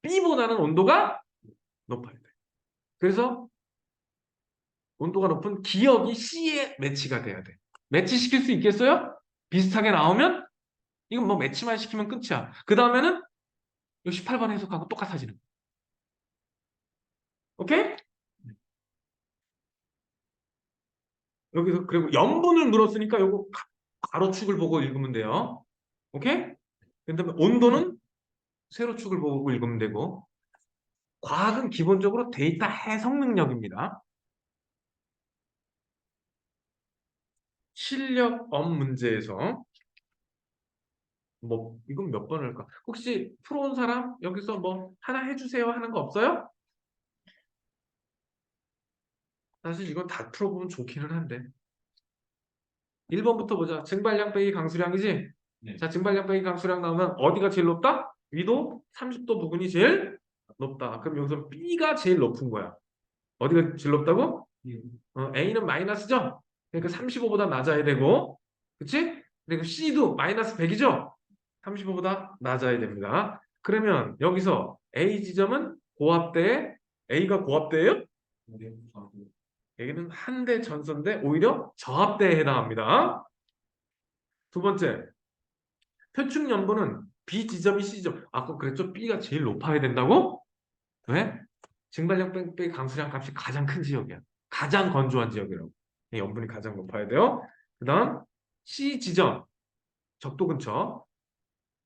B보다는 온도가 높아야 돼. 그래서 온도가 높은 기역이 C에 매치가 돼야 돼. 매치시킬 수 있겠어요? 비슷하게 나오면 이건 뭐 매치만 시키면 끝이야. 그 다음에는 이 18번 해석하고 똑같아지는 거야. 오케이? 여기서 그리고 염분을 물었으니까 요거 가로축을 보고 읽으면 돼요. 오케이? 그다음에 온도는 세로축을 보고 읽으면 되고 과학은 기본적으로 데이터 해석 능력입니다. 실력업 문제에서 뭐 이건 몇 번을 할까? 혹시 풀어온 사람 여기서 뭐 하나 해주세요 하는 거 없어요? 사실 이건 다 풀어보면 좋기는 한데 1번부터 보자. 증발량 빼기 강수량이지? 네. 자, 증발량 빼기 강수량 나오면 어디가 제일 높다? 위도 30도 부분이 제일 높다. 그럼 여기서 B가 제일 높은 거야. 어디가 제일 높다고? 예. A는 마이너스죠? 그러니까 35보다 낮아야 되고, 그치? 그리고 C도 마이너스 100이죠? 35보다 낮아야 됩니다. 그러면 여기서 A 지점은 고압대에, A가 고압대예요? 네. 여기는 한대 전선대 오히려 저압대에 해당합니다. 두 번째, 표축 연분은 B 지점이 C 지점. 아까 그랬죠? B가 제일 높아야 된다고? 왜? 증발력 빼기 강수량 값이 가장 큰 지역이야. 가장 건조한 지역이라고. 염분이 가장 높아야 돼요. 그 다음 C 지점 적도 근처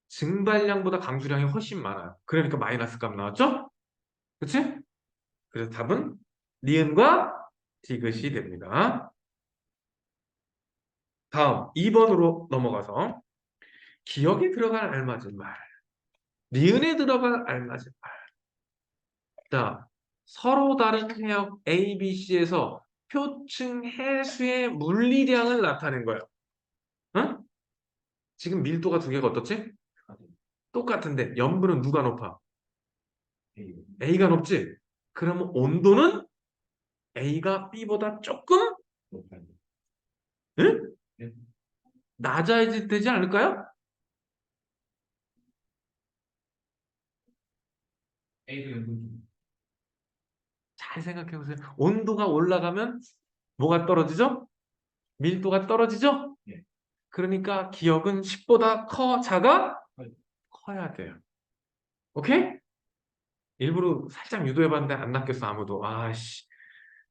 증발량보다 강수량이 훨씬 많아요. 그러니까 마이너스 값 나왔죠? 그치? 그래서 답은 니은과 디귿이 됩니다. 다음 2번으로 넘어가서 기억에 들어갈 알맞은 말, 니은에 들어갈 알맞은 말. 자, 서로 다른 해역 A, B, C에서 표층 해수의 물리량을 나타낸 거예요. 응? 지금 밀도가 두 개가 어떻지? 똑같은데 염분은 누가 높아? A가 높지? 그러면 온도는 A가 B보다 조금 응? 네. 낮아야 되지 않을까요? A도 연분 좀. 잘 생각해 보세요. 온도가 올라가면 뭐가 떨어지죠? 밀도가 떨어지죠? 예. 그러니까 기억은 10보다 작아? 커야 돼요. 오케이? 일부러 살짝 유도해봤는데 안 낚였어 아무도. 아씨,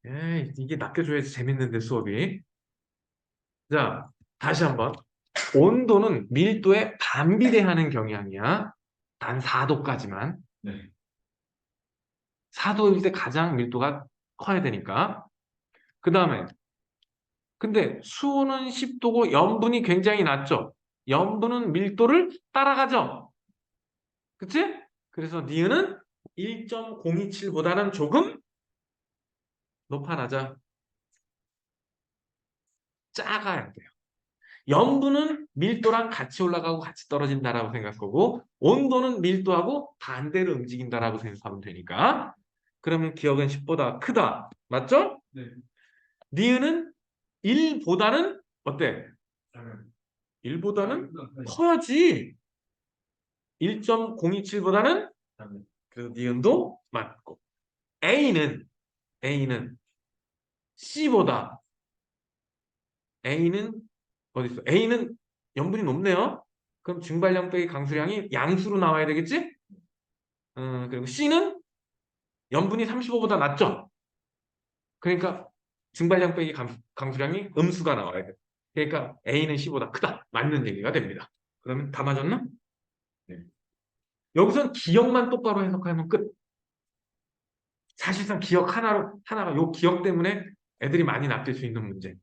에이, 이게 낚여줘야지 재밌는데 수업이. 자, 다시 한번. 온도는 밀도에 반비례하는 경향이야. 단 4도까지만. 네. 4도일 때 가장 밀도가 커야 되니까. 그 다음에 근데 수온은 10도고 염분이 굉장히 낮죠. 염분은 밀도를 따라가죠. 그치? 그래서 니은은 1.027보다는 조금 높아 낮아. 작아야 돼요. 염분은 밀도랑 같이 올라가고 같이 떨어진다라고 생각하고 온도는 밀도하고 반대로 움직인다라고 생각하면 되니까 그러면 기억은 10보다 크다. 맞죠? 네. 니은은 1보다는 어때? 작아요. 1보다는 네. 커야지. 1.027보다는 작아요. 그래서 니은도 맞고 A는 C보다 A는 어디 있어? A는 염분이 높네요. 그럼 증발량 빼기 강수량이 양수로 나와야 되겠지? 그리고 C는 염분이 35보다 낮죠? 그러니까 증발량 빼기 강수량이 음수가 나와야 돼. 그러니까 A는 C보다 크다. 맞는 얘기가 됩니다. 그러면 다 맞았나? 네. 여기선 기억만 똑바로 해석하면 끝. 사실상 기억 하나가 요 기억 때문에 애들이 많이 낚일 수 있는 문제.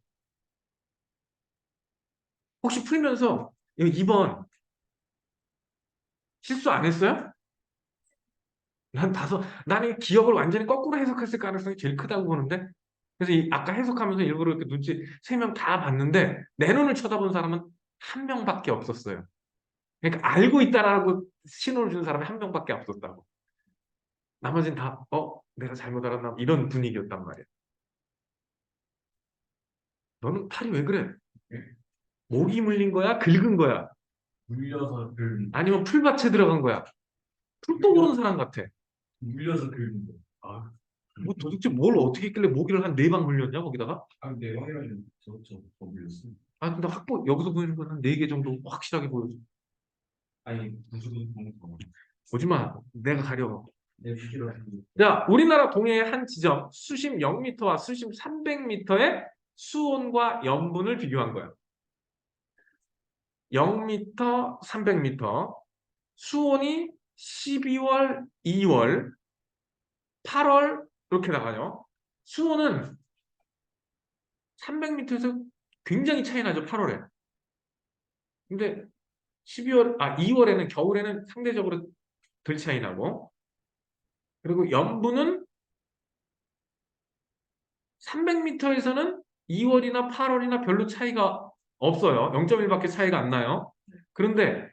혹시 풀면서 이 2번 실수 안 했어요? 나는 기억을 완전히 거꾸로 해석했을 가능성이 제일 크다고 보는데. 그래서 아까 해석하면서 일부러 이렇게 눈치 3명 다 봤는데 내 눈을 쳐다본 사람은 한 명밖에 없었어요. 그러니까 알고 있다라고 신호를 준 사람이 한 명밖에 없었다고. 나머지는 다 내가 잘못 알았나 이런 분위기였단 말이야. 너는 팔이 왜 그래? 목이 물린 거야? 긁은 거야? 물려서 긁는 거. 아니면 풀밭에 들어간 거야? 풀도 모르는 사람 같아. 물려서 긁는 거. 아, 뭐 도대체 뭘 어떻게 했길래 모기를 한 4방 물렸냐 거기다가? 아, 네, 확인하면 더 물렸어. 아 근데 여기서 보이는 건 한 4개 정도 확실하게 보여줘. 아니, 무슨 공통. 보지마. 내가 가려. 네, 필요. 자, 우리나라 동해의 한 지점 수심 0m와 수심 300m의 수온과 염분을 비교한 거야. 0m, 300m. 수온이 12월, 2월, 8월 이렇게 나가요. 수온은 300m에서 굉장히 차이 나죠, 8월에. 근데 2월에는 겨울에는 상대적으로 덜 차이 나고 그리고 염분은 300m에서는 2월이나 8월이나 별로 차이가 없어요. 0.1밖에 차이가 안 나요. 그런데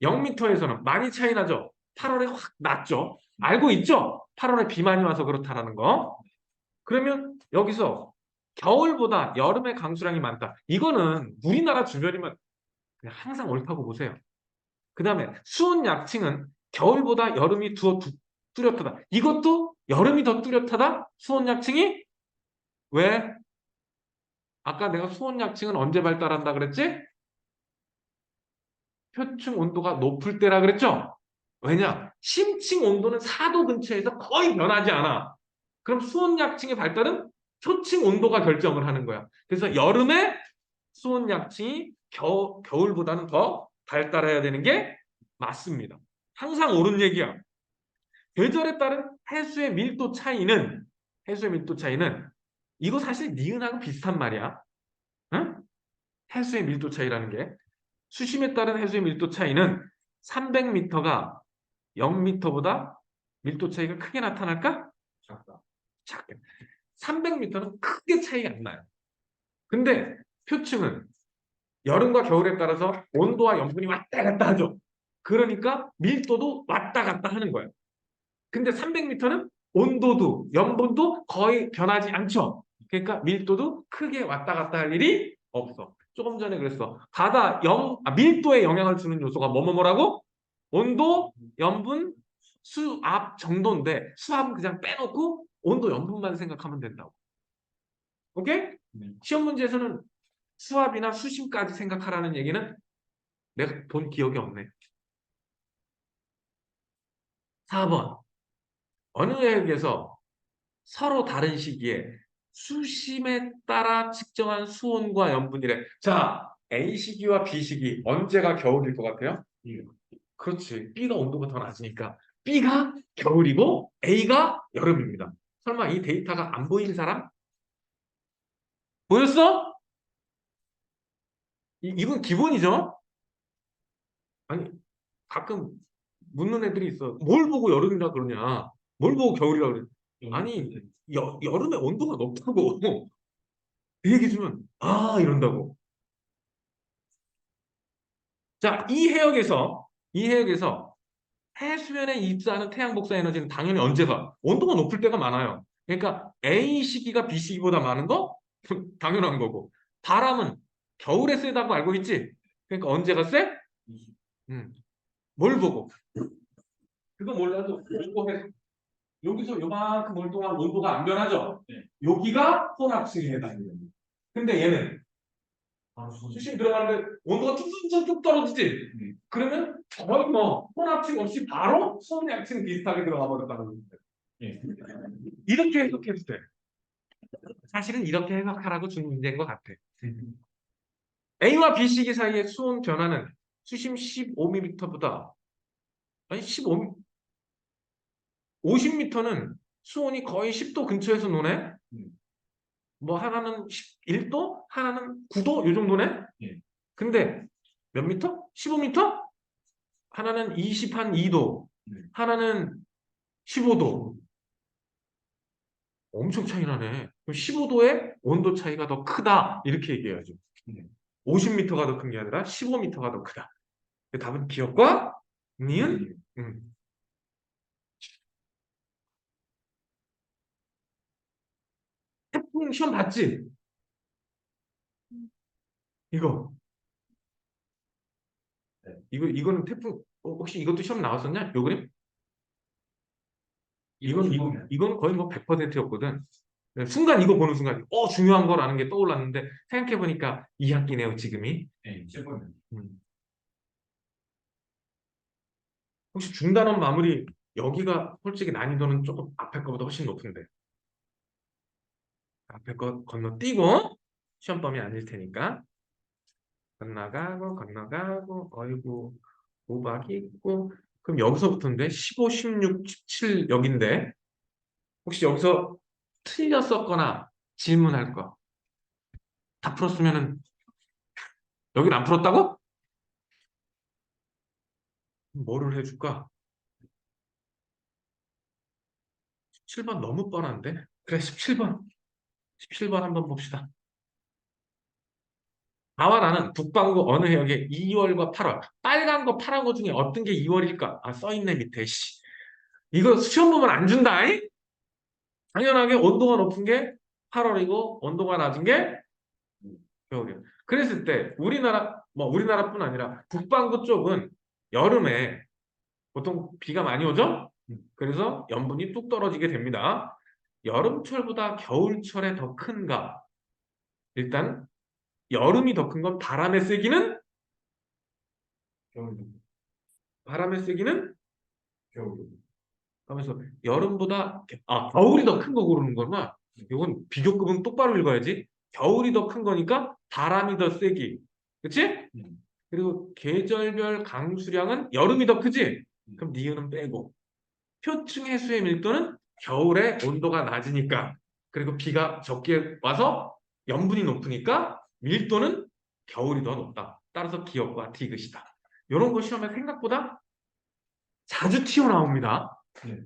0m에서는 많이 차이 나죠. 8월에 확 낮죠. 알고 있죠? 8월에 비 많이 와서 그렇다라는 거. 그러면 여기서 겨울보다 여름의 강수량이 많다. 이거는 우리나라 주변이면 그냥 항상 옳다고 보세요. 그 다음에 수온 약칭은 겨울보다 여름이 더 뚜렷하다. 이것도 여름이 더 뚜렷하다? 수온 약칭이? 왜? 아까 내가 수온 약칭은 언제 발달한다 그랬지? 표층 온도가 높을 때라 그랬죠? 왜냐? 심층 온도는 4도 근처에서 거의 변하지 않아. 그럼 수온 약층의 발달은 표층 온도가 결정을 하는 거야. 그래서 여름에 수온 약층이 겨울보다는 더 발달해야 되는 게 맞습니다. 항상 옳은 얘기야. 계절에 따른 해수의 밀도 차이는 이거 사실 니은하고 비슷한 말이야. 응? 해수의 밀도 차이라는 게 수심에 따른 해수의 밀도 차이는 300m가 0m보다 밀도 차이가 크게 나타날까? 작다. 작게. 300m는 크게 차이가 안 나요. 근데 표층은 여름과 겨울에 따라서 온도와 염분이 왔다 갔다 하죠. 그러니까 밀도도 왔다 갔다 하는 거예요. 근데 300m는 온도도 염분도 거의 변하지 않죠. 그러니까 밀도도 크게 왔다 갔다 할 일이 없어. 조금 전에 그랬어. 밀도에 영향을 주는 요소가 뭐라고? 온도, 염분, 수압 정도인데 수압은 그냥 빼놓고 온도, 염분만 생각하면 된다고. 오케이? 네. 시험 문제에서는 수압이나 수심까지 생각하라는 얘기는 내가 본 기억이 없네. 4번. 어느 해역에서 서로 다른 시기에 수심에 따라 측정한 수온과 염분이래. 자, A 시기와 B 시기 언제가 겨울일 것 같아요? 그렇지. B가 온도가 더 낮으니까 B가 겨울이고 A가 여름입니다. 설마 이 데이터가 안 보이는 사람? 보였어? 이건 기본이죠? 아니, 가끔 묻는 애들이 있어. 뭘 보고 여름이라 그러냐? 뭘 보고 겨울이라 그래? 아니, 여름에 온도가 높다고. 그 얘기 주면, 이런다고. 자, 이 해역에서 해수면에 입자하는 태양 복사 에너지는 당연히 언제가? 온도가 높을 때가 많아요. 그러니까 A 시기가 B 시기보다 많은 거? 당연한 거고. 바람은 겨울에 세다고 알고 있지? 그러니까 언제가 세? 음. 뭘 보고? 그거 몰라도 이거 해. 여기서 요만큼 오랫동안 온도가 안 변하죠? 네. 여기가 혼합층에 해당돼요. 근데 얘는 바로 수심 들어가는데 온도가 뚝뚝뚝 떨어지지? 그러면 거의 뭐 혼합층 없이 바로 수온양층 비슷하게 들어가 버렸다는 겁니다. 예. 이렇게 해석해도 돼. 사실은 이렇게 해석하라고 준 문제인 것 같아. A와 B 시기 사이의 수온 변화는 수심 15mm보다 아니 50m는 수온이 거의 10도 근처에서 노네? 뭐 하나는 11도, 하나는 9도 이 정도네? 예. 근데 몇 미터? 15미터? 하나는 22도, 하나는 15도. 엄청 차이 나네. 그럼 15도의 온도 차이가 더 크다. 이렇게 얘기해야죠. 50m가 더 큰 게 아니라 15m가 더 크다. 답은 기억과 니은? 태풍 시험 봤지? 이거. 이거는 태풍, 혹시 이것도 시험 나왔었냐? 요 그림? 이건 거의 뭐 100%였거든. 순간 이거 보는 순간, 중요한 거라는 게 떠올랐는데, 생각해보니까 2학기네요, 지금이. 네, 최고는. 혹시 중단원 마무리, 여기가 솔직히 난이도는 조금 앞에 거보다 훨씬 높은데. 앞에 거 건너뛰고, 시험 범위 아닐 테니까. 건너가고, 어이구, 도박이 있고. 그럼 여기서부터인데, 15, 16, 17 여긴데, 혹시 여기서 틀렸었거나 질문할 거. 다 풀었으면은 여긴 안 풀었다고? 뭐를 해줄까? 17번 너무 뻔한데? 그래, 17번. 17번 한번 봅시다. 나와 나는 북반구 어느 해역에 2월과 8월. 빨간 거, 파란 거 중에 어떤 게 2월일까? 아, 써있네, 밑에. 씨. 이거 시험 보면 안 준다. 잉? 당연하게 온도가 높은 게 8월이고, 온도가 낮은 게 겨울이야. 그랬을 때, 우리나라뿐 아니라 북반구 쪽은 여름에 보통 비가 많이 오죠? 그래서 염분이 뚝 떨어지게 됩니다. 여름철보다 겨울철에 더 큰가? 일단 여름이 더 큰 건 바람의 세기는 겨울. 바람의 세기는 겨울. 하면서 여름보다 겨울이 더 큰 거 고르는 거구나. 이건 비교급은 똑바로 읽어야지. 겨울이 더 큰 거니까 바람이 더 세기. 그치? 그리고 계절별 강수량은 여름이 더 크지? 그럼 니은은 빼고. 표층 해수의 밀도는 겨울에 온도가 낮으니까. 그리고 비가 적게 와서 염분이 높으니까 밀도는 겨울이 더 높다. 따라서 기역과 디귿이다. 이런 거 시험에 생각보다 자주 튀어나옵니다. 네.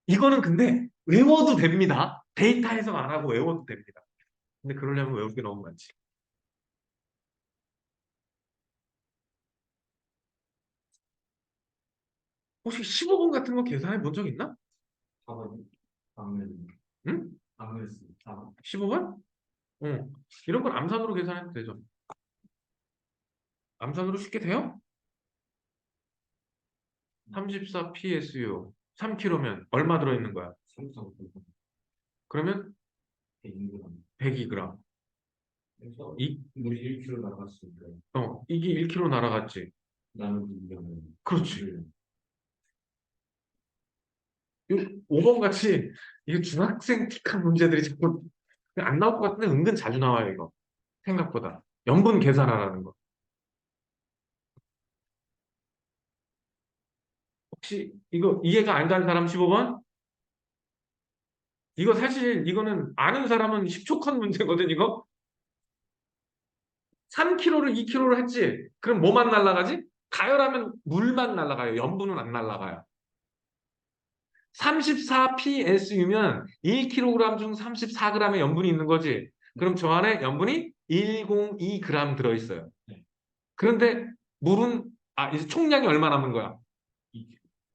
이거는 근데 외워도 됩니다. 데이터 해석 안 하고 외워도 됩니다. 근데 그러려면 외울 게 너무 많지. 혹시 15번 같은 거 계산해 본 적 있나? 4번. 방면. 응? 방면 4번. 15번? 응. 이런 건 암산으로 계산해도 되죠. 암산으로 쉽게 돼요? 34 PSU 3kg면 얼마 들어있는 거야? 3번. 그러면 100g. 102g. 그래서 이, 물이 1kg 나갔으니까 이게 1kg 날아갔지. 나누기 2면 그렇지. 5번 같이 이게 중학생 틱한 문제들이 자꾸 안 나올 것 같은데 은근 자주 나와요, 이거. 생각보다. 염분 계산하라는 거. 혹시 이거 이해가 안 가는 사람 15번? 이거 사실 이거는 아는 사람은 10초 컷 문제거든, 이거. 3kg를 2kg를 했지. 그럼 뭐만 날아가지? 가열하면 물만 날아가요. 염분은 안 날아가요. 34psu면 1kg 중 34g의 염분이 있는 거지. 그럼 저 안에 염분이 102g 들어있어요. 네. 그런데 물은 이제 총량이 얼마 남은 거야?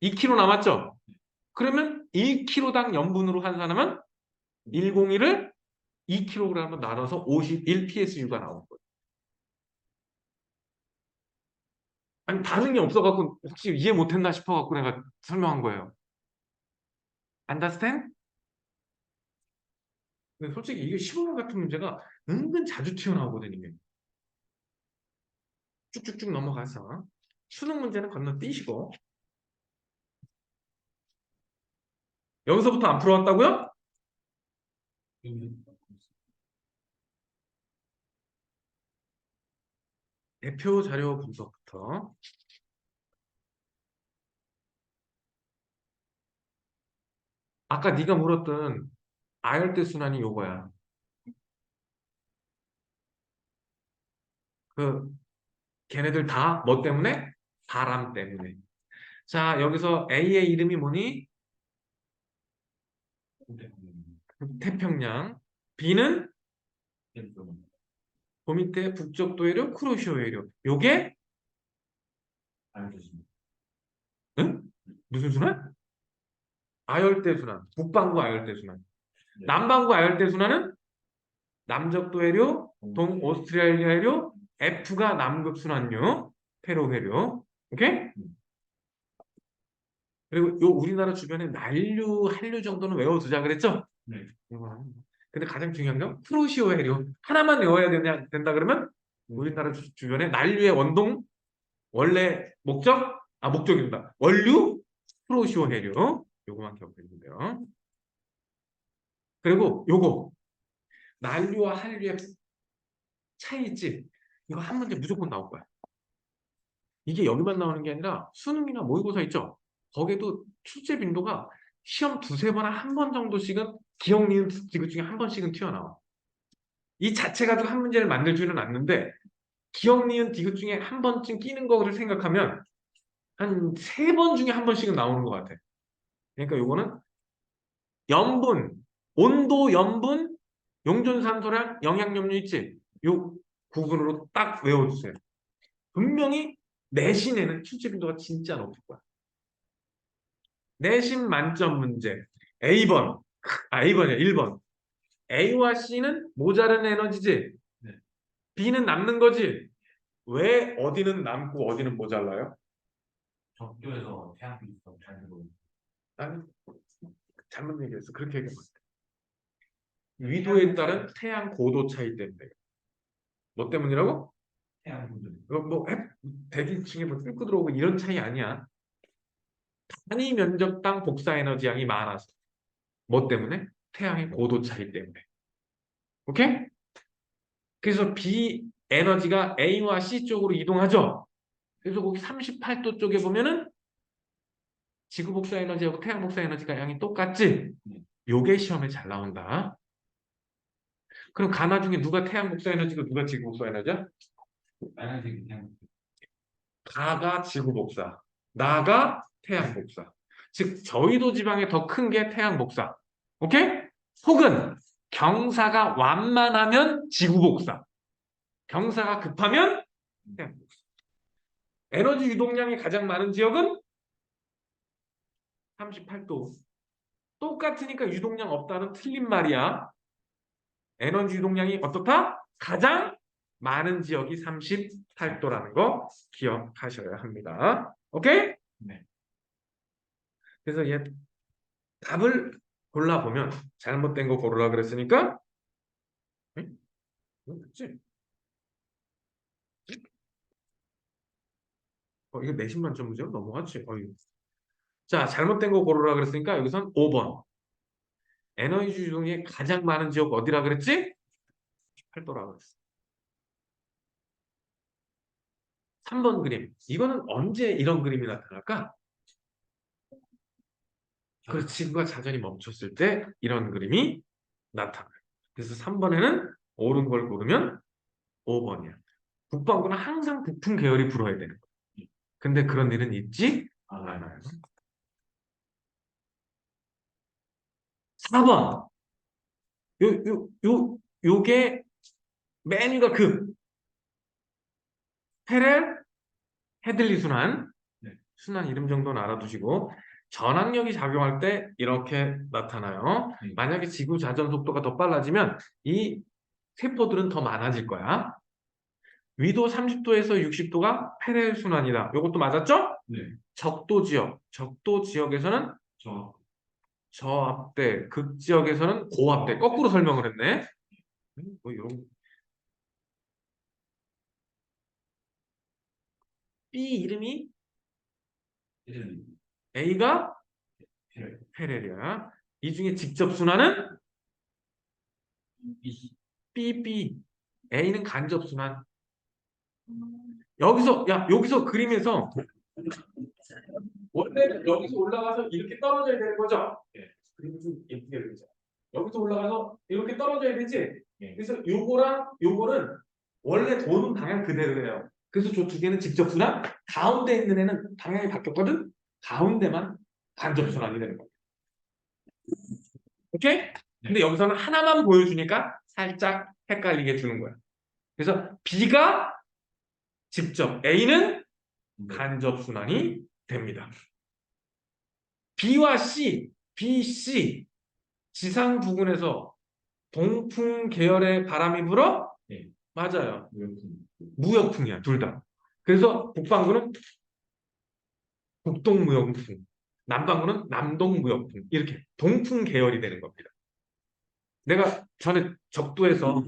2kg 남았죠? 그러면 1kg당 염분으로 한 사람은 101을 2kg으로 나눠서 51psu가 나오는 거예요. 아니 다른 게 없어갖고 혹시 이해 못했나 싶어갖고 내가 설명한 거예요. Understand? 근데 솔직히 이게 15번 같은 문제가 은근 자주 튀어나오거든요. 이게. 쭉쭉쭉 넘어가서 수능 문제는 건너뛰시고 여기서부터 안 풀어왔다고요? 대표 자료 분석부터 아까 네가 물었던 아열대 순환이 요거야. 그 걔네들 다 뭐 때문에? 바람 때문에. 자 여기서 A의 이름이 뭐니? 태평양. B는 그 밑에 북쪽 도해류, 쿠로시오 해류. 요게 알겠습니다. 응? 무슨 순환? 아열대 순환. 북반구 아열대 순환. 네. 남반구 아열대 순환은 남적 도해류, 동오스트레일리아 해류, F가 남극 순환류, 페루 해류. 오케이? 그리고 요 우리나라 주변에 난류, 한류 정도는 외워두자 그랬죠? 네. 근데 가장 중요한 건 프로시오 해류. 하나만 외워야 된다 그러면 우리나라 주변에 난류의 원동, 원래 목적입니다. 원류, 프로시오 해류. 요거만 기억해주면 돼요. 그리고 요거, 난류와 한류의 차이 있지? 이거 한 문제 무조건 나올 거야. 이게 여기만 나오는 게 아니라 수능이나 모의고사 있죠? 거기도 출제 빈도가 시험 두세 번, 한 번 정도씩은 기억, 니은, 디귿 중에 한 번씩은 튀어나와. 이 자체 가지고 한 문제를 만들지는 않는데 기억, 니은, 디귿 중에 한 번쯤 끼는 거를 생각하면 한 세 번 중에 한 번씩은 나오는 것 같아. 그러니까 요거는 염분, 온도, 염분, 용존산소량, 영양염류 있지? 요 구분으로 딱 외워주세요. 분명히 내신에는 출제 빈도가 진짜 높을 거야. 내신 만점 문제. A번. A번이야, 1번. A와 C는 모자른 에너지지? 네. B는 남는 거지? 왜 어디는 남고 어디는 모자라요? 적도에서 태양빛이 잘 들어오고. 아니, 잘못 얘기했어. 그렇게 얘기하면 안 돼. 위도에 따른 태양 고도 차이 때문에. 뭐 때문이라고? 태양 분들. 이거 뭐 대기층에 뭐 뚫고 들어오고 이런 차이 아니야. 단위 면적당 복사 에너지 양이 많아서. 뭐 때문에? 태양의 고도 차이 때문에. 오케이? 그래서 B 에너지가 A와 C 쪽으로 이동하죠. 그래서 거기 38도 쪽에 보면은 지구 복사 에너지하고 태양 복사 에너지가 양이 똑같지? 요게 시험에 잘 나온다. 그럼 가나 중에 누가 태양 복사 에너지고 누가 지구 복사 에너지야? 빨간색이 태양. 가가 지구 복사, 나가 태양 복사. 즉 저위도 지방에 더 큰 게 태양 복사. 오케이? 혹은 경사가 완만하면 지구 복사. 경사가 급하면 태양 복사. 에너지 유동량이 가장 많은 지역은 38도. 똑같으니까 유동량 없다는 틀린 말이야. 에너지 유동량이 어떻다? 가장 많은 지역이 38도라는 거 기억하셔야 합니다. 오케이? 네. 그래서 얘 답을 골라보면 잘못된 거 고르라 그랬으니까 응? 그렇지? 이거 내신 만점 문제로 넘어갔지. 자, 잘못된 거 고르라 그랬으니까 여기선 5번. 에너지 유동이 가장 많은 지역 어디라 그랬지? 8도라 그랬어. 3번 그림. 이거는 언제 이런 그림이 나타날까? 그 지구가 자전이 멈췄을 때 이런 그림이 나타나요. 그래서 3번에는 옳은 걸 고르면 5번이야. 북반구는 항상 북풍 계열이 불어야 되는 거야. 근데 그런 일은 있지 않아요. 4번. 요게 맨 위가 페렐 헤들리 순환. 네. 순환 이름 정도는 알아두시고 전압력이 작용할 때 이렇게 나타나요. 만약에 지구 자전 속도가 더 빨라지면 이 세포들은 더 많아질 거야. 위도 30도에서 60도가 페렐 순환이다. 이것도 맞았죠? 네. 적도 지역. 적도 지역에서는 저 저압대, 극지역에서는 고압대. 거꾸로 설명을 했네. 뭐 이런 B 이름이 이름 A가 필요해요. 페렐이야. 이 중에 직접 순환은 이 B. A는 간접 순환. 여기서 그림에서 원래는 여기서 올라가서 이렇게 떨어져야 되는 거죠? 예. 그림 좀 예쁘게 그리자. 여기서 올라가서 이렇게 떨어져야 되지? 예. 그래서 요거랑 요거는 원래 도는 방향 그대로예요. 그래서 저 두 개는 직접 순환, 가운데 있는 애는 방향이 바뀌었거든? 가운데만 간접 순환이 되는 거야. 오케이? 근데 여기서는 하나만 보여주니까 살짝 헷갈리게 주는 거야. 그래서 B가 직접, A는 간접 순환이 됩니다. B와 C, B, C 지상 부근에서 동풍 계열의 바람이 불어? 네. 맞아요. 무역품. 무역풍이야, 둘 다. 그래서 북반구는 북동무역풍, 남반구는 남동무역풍 이렇게 동풍 계열이 되는 겁니다. 내가 전에 적도에서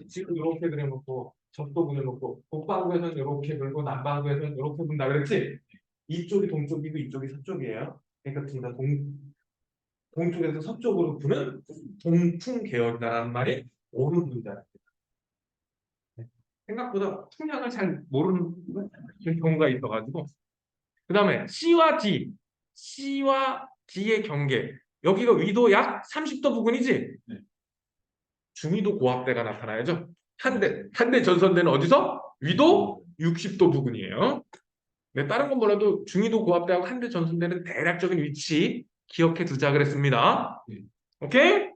지금 이렇게 그려놓고 적도 그려놓고 북반구에서는 이렇게 불고 남반구에서는 이렇게 분다 그랬지? 이쪽이 동쪽이고 이쪽이 서쪽이에요. 그러니까 둘 다 동쪽에서 서쪽으로 부는 동풍 계열이라는 말이 옳은 문장입니다. 생각보다 풍량을 잘 모르는 경우가 있어가지고 그 다음에 C와 D의 경계 여기가 위도 약 30도 부근이지? 네. 중위도 고압대가 나타나야죠. 한대 전선대는 어디서? 위도 60도 부근이에요. 네, 다른 건 몰라도 중위도 고압대하고 한대 전선대는 대략적인 위치 기억해 두자 그랬습니다. 오케이?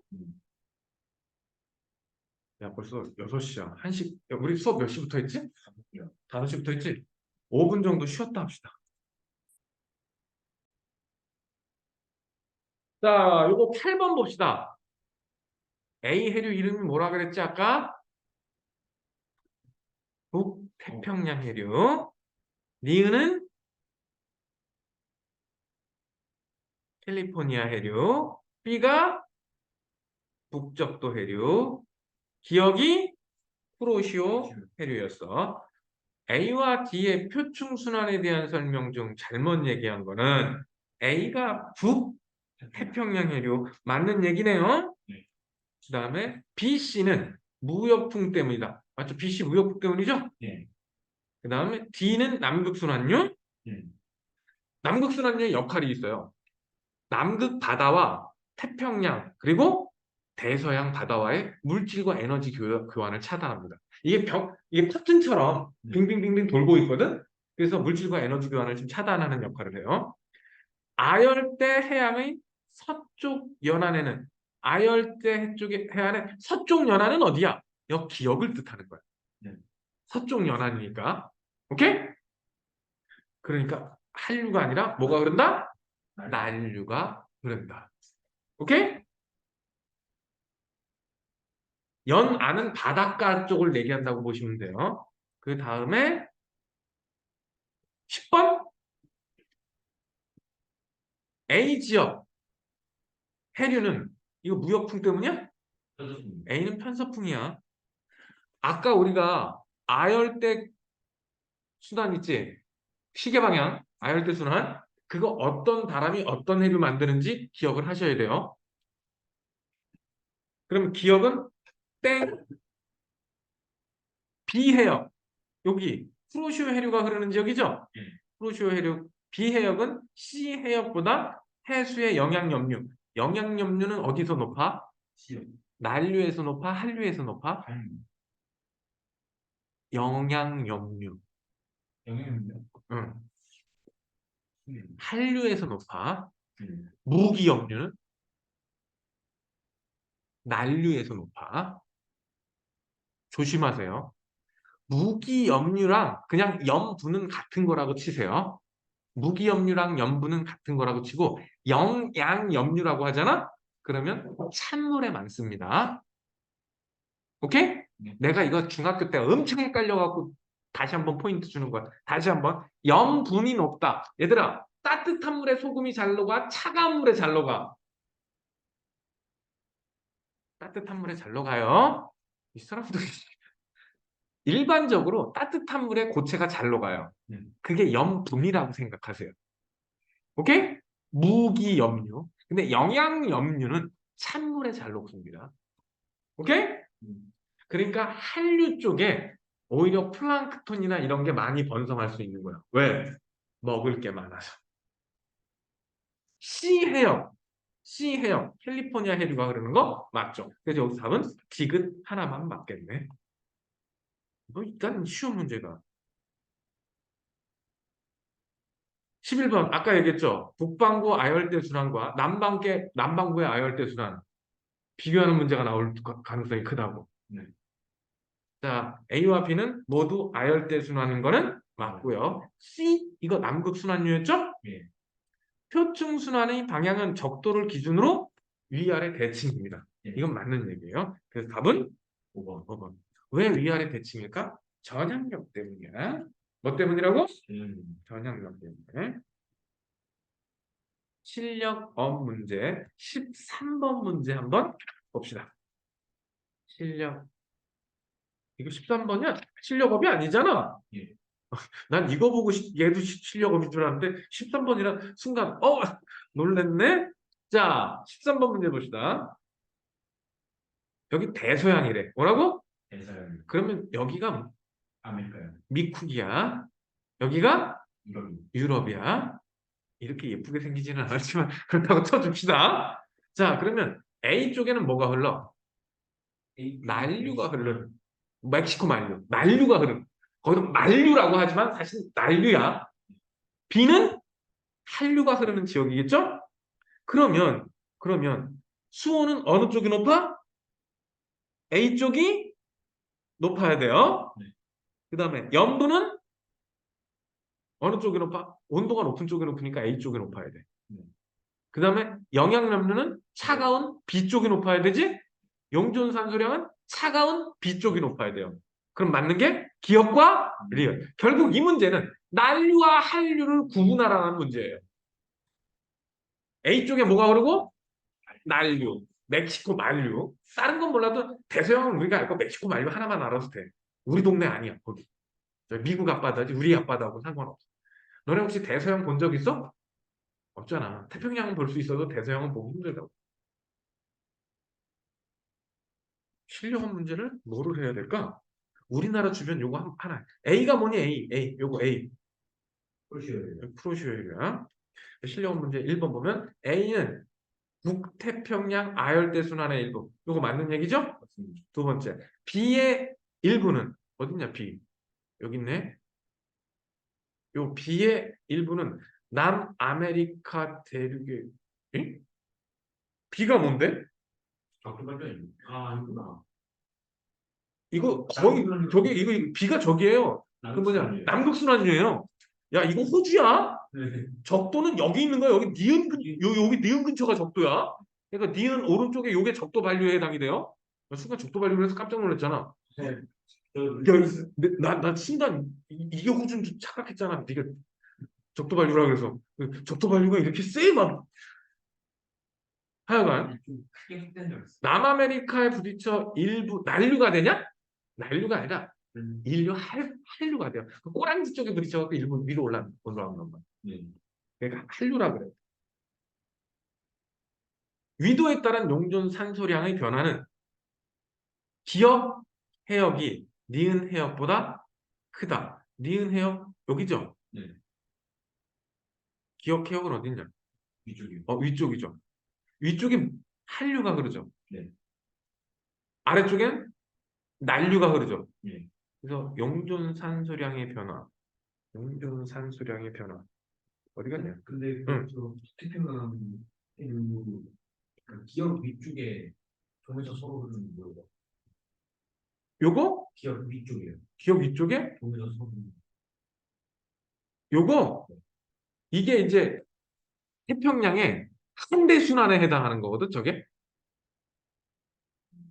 야, 벌써 6시야. 1시, 야, 우리 수업 몇 시부터 했지? 5시부터 했지? 5분 정도 쉬었다 합시다. 자, 요거 8번 봅시다. A 해류 이름이 뭐라 그랬지, 아까? 북태평양 해류. 니은은 캘리포니아 해류. B가 북적도 해류. 기억이 쿠로시오 해류였어. A와 D의 표충 순환에 대한 설명 중 잘못 얘기한 거는 A가 북태평양 해류 맞는 얘기네요. 네. 그 다음에 B, C는 무역풍 때문이다. 맞죠? B, C 무역풍 때문이죠? 네. 그 다음에 D는 남극순환류. 네. 남극순환류의 역할이 있어요. 남극 바다와 태평양 그리고 대서양 바다와의 물질과 에너지 교환을 차단합니다. 이게 커튼처럼 빙빙빙빙 돌고 있거든. 그래서 물질과 에너지 교환을 좀 차단하는 역할을 해요. 아열대 해양의 서쪽 연안에는 아열대 쪽의 해안의 서쪽 연안은 어디야? 기역을 뜻하는 거야. 네. 서쪽 연안이니까. 오케이? 그러니까 한류가 아니라 뭐가 흐른다? 난류가 흐른다. 오케이? 연안은 바닷가 쪽을 얘기한다고 보시면 돼요. 그 다음에 10번 A 지역 해류는 이거 무역풍 때문이야? 좋습니다. A는 편서풍이야. 아까 우리가 아열대 순환 있지? 시계 방향 아열대 순환 그거 어떤 바람이 어떤 해류 만드는지 기억을 하셔야 돼요. 그럼 기억은 땡 B해역 여기 프로시오 해류가 흐르는 지역이죠? 예. 프로시오 해류 B해역은 C해역보다 해수의 영향염류 영향염류는 어디서 높아? 시요. 난류에서 높아? 한류에서 높아? 한 영향염류 영향입니다. 응. 네. 한류에서 높아? 네. 무기염류는 난류에서 높아? 조심하세요. 무기염류랑 그냥 염분은 같은 거라고 치세요. 무기염류랑 염분은 같은 거라고 치고 영양염류라고 하잖아? 그러면 찬물에 많습니다. 오케이? 네. 내가 이거 중학교 때 엄청 헷갈려갖고 다시 한번 포인트 주는 거야. 다시 한번 염분이 높다. 얘들아 따뜻한 물에 소금이 잘 녹아? 차가운 물에 잘 녹아? 따뜻한 물에 잘 녹아요. 이 사람들이 일반적으로 따뜻한 물에 고체가 잘 녹아요. 네. 그게 염분이라고 생각하세요. 오케이? 무기염류. 근데 영양염류는 찬물에 잘 녹습니다. 오케이? 그러니까 한류 쪽에 오히려 플랑크톤이나 이런 게 많이 번성할 수 있는 거야. 왜? 먹을 게 많아서. C해역, 캘리포니아 해류가 흐르는 거 맞죠? 그래서 여기 답은 디귿 하나만 맞겠네. 뭐 일단 쉬운 문제가. 11번 아까 얘기했죠. 북반구 아열대 순환과 남반구의 아열대 순환 비교하는 문제가 나올 가능성이 크다고. 네. 자, A와 B는 모두 아열대 순환인 거는 맞고요. C 이거 남극 순환류였죠? 예. 표층 순환의 방향은 적도를 기준으로 위아래 대칭입니다. 예. 이건 맞는 얘기예요. 그래서 답은 5번. 5번. 왜 위아래 대칭일까? 전향력 때문이야. 뭐 때문이라고? 전향력 때문에. 실력업 문제 13번 문제 한번 봅시다. 이거 13번이야? 실력업이 아니잖아. 예. 난 이거 보고 얘도 실력업인 줄 알았는데 13번이라 순간 놀랬네. 자 13번 문제 봅시다. 여기 대서양이래. 뭐라고? 대서양. 그러면 여기가 아메리카요. 미쿡이야. 여기가 유럽이. 유럽이야. 이렇게 예쁘게 생기지는 않았지만 그렇다고 쳐줍시다. 자 그러면 A 쪽에는 뭐가 흘러? 난류가 흐르는 멕시코 난류가 흐르는 거기서 만류라고 하지만 사실 난류야. B는 한류가 흐르는 지역이겠죠? 그러면 수온은 어느 쪽이 높아? A 쪽이 높아야 돼요. 네. 그 다음에 염도는 어느 쪽이 높아? 온도가 높은 쪽이 높으니까 A 쪽이 높아야 돼. 네. 그 다음에 영양염료는 차가운 B 쪽이 높아야 되지? 용존산소량은 차가운 B 쪽이 높아야 돼요. 그럼 맞는 게 기억과 리얼. 결국 이 문제는 난류와 한류를 구분하라는 문제예요. A 쪽에 뭐가 흐르고? 난류. 멕시코 만류. 다른 건 몰라도 대서양은 우리가 알고 멕시코 만류 하나만 알아도 돼. 우리 동네 아니야, 거기. 미국 앞바다지 우리 앞바다하고 상관없어. 너네 혹시 대서양 본 적 있어? 없잖아. 태평양은 볼 수 있어도 대서양은 보기 힘들다고. 신령한 문제를 뭐를 해야 될까? 우리나라 주변 요거 하나. A가 뭐니? A. 요거 A. 프로시오예요. 프로시오일이야. 신령한 문제 1번 보면 A는 북태평양 아열대 순환의 일부. 요거 맞는 얘기죠? 맞습니다. 두 번째. B의 일부는 어딨냐? B. 여기 있네. 요 B의 일부는 남아메리카 대륙의 응? B가 뭔데? 적도발견. 아, 아니구나. 이거 거의 저게 이거 B가 저기예요. 그 뭐냐? 남극순환이에요. 야 이거 호주야? 네. 적도는 여기 있는 거야. 여기 여기 니은 근처가 적도야. 그러니까 니은 오른쪽에 요게 적도 반류에 해당이 돼요. 나 순간 적도 반류를 해서 깜짝 놀랐잖아. 네. 나 순간 이게 호주인 줄 착각했잖아. 네가 적도 반류라 그래서 적도 반류가 이렇게 세 막. 하여간 좀 크게 확대된 줄 알았어. 남아메리카에 부딪혀 일부 난류가 되냐? 난류가 아니라 한류가 돼요. 그 꼬랑지 쪽에 부딪혀갖고 일부 위로 올라오는 거야. 네. 그러니까 한류라 그래요. 위도에 따른 용존 산소량의 변화는 기억 해역이 니은 해역보다 크다. 니은 해역 여기죠? 네. 기억 해역은 어딨냐? 위쪽이요. 위쪽이죠. 위쪽에 한류가 흐르죠. 네. 아래쪽엔 난류가 흐르죠. 네. 그래서 용존 산소량의 변화. 용존 산소량의 변화. 어디 갔냐? 근데 응. 그 태평양 그 기억 위쪽에 동에서 서로 흐르는 뭐예요? 요거? 기억 위쪽이에요. 기억 위쪽에? 동에서 서로 흐르는. 요거? 이게 이제 태평양의 한대 순환에 해당하는 거거든, 저게.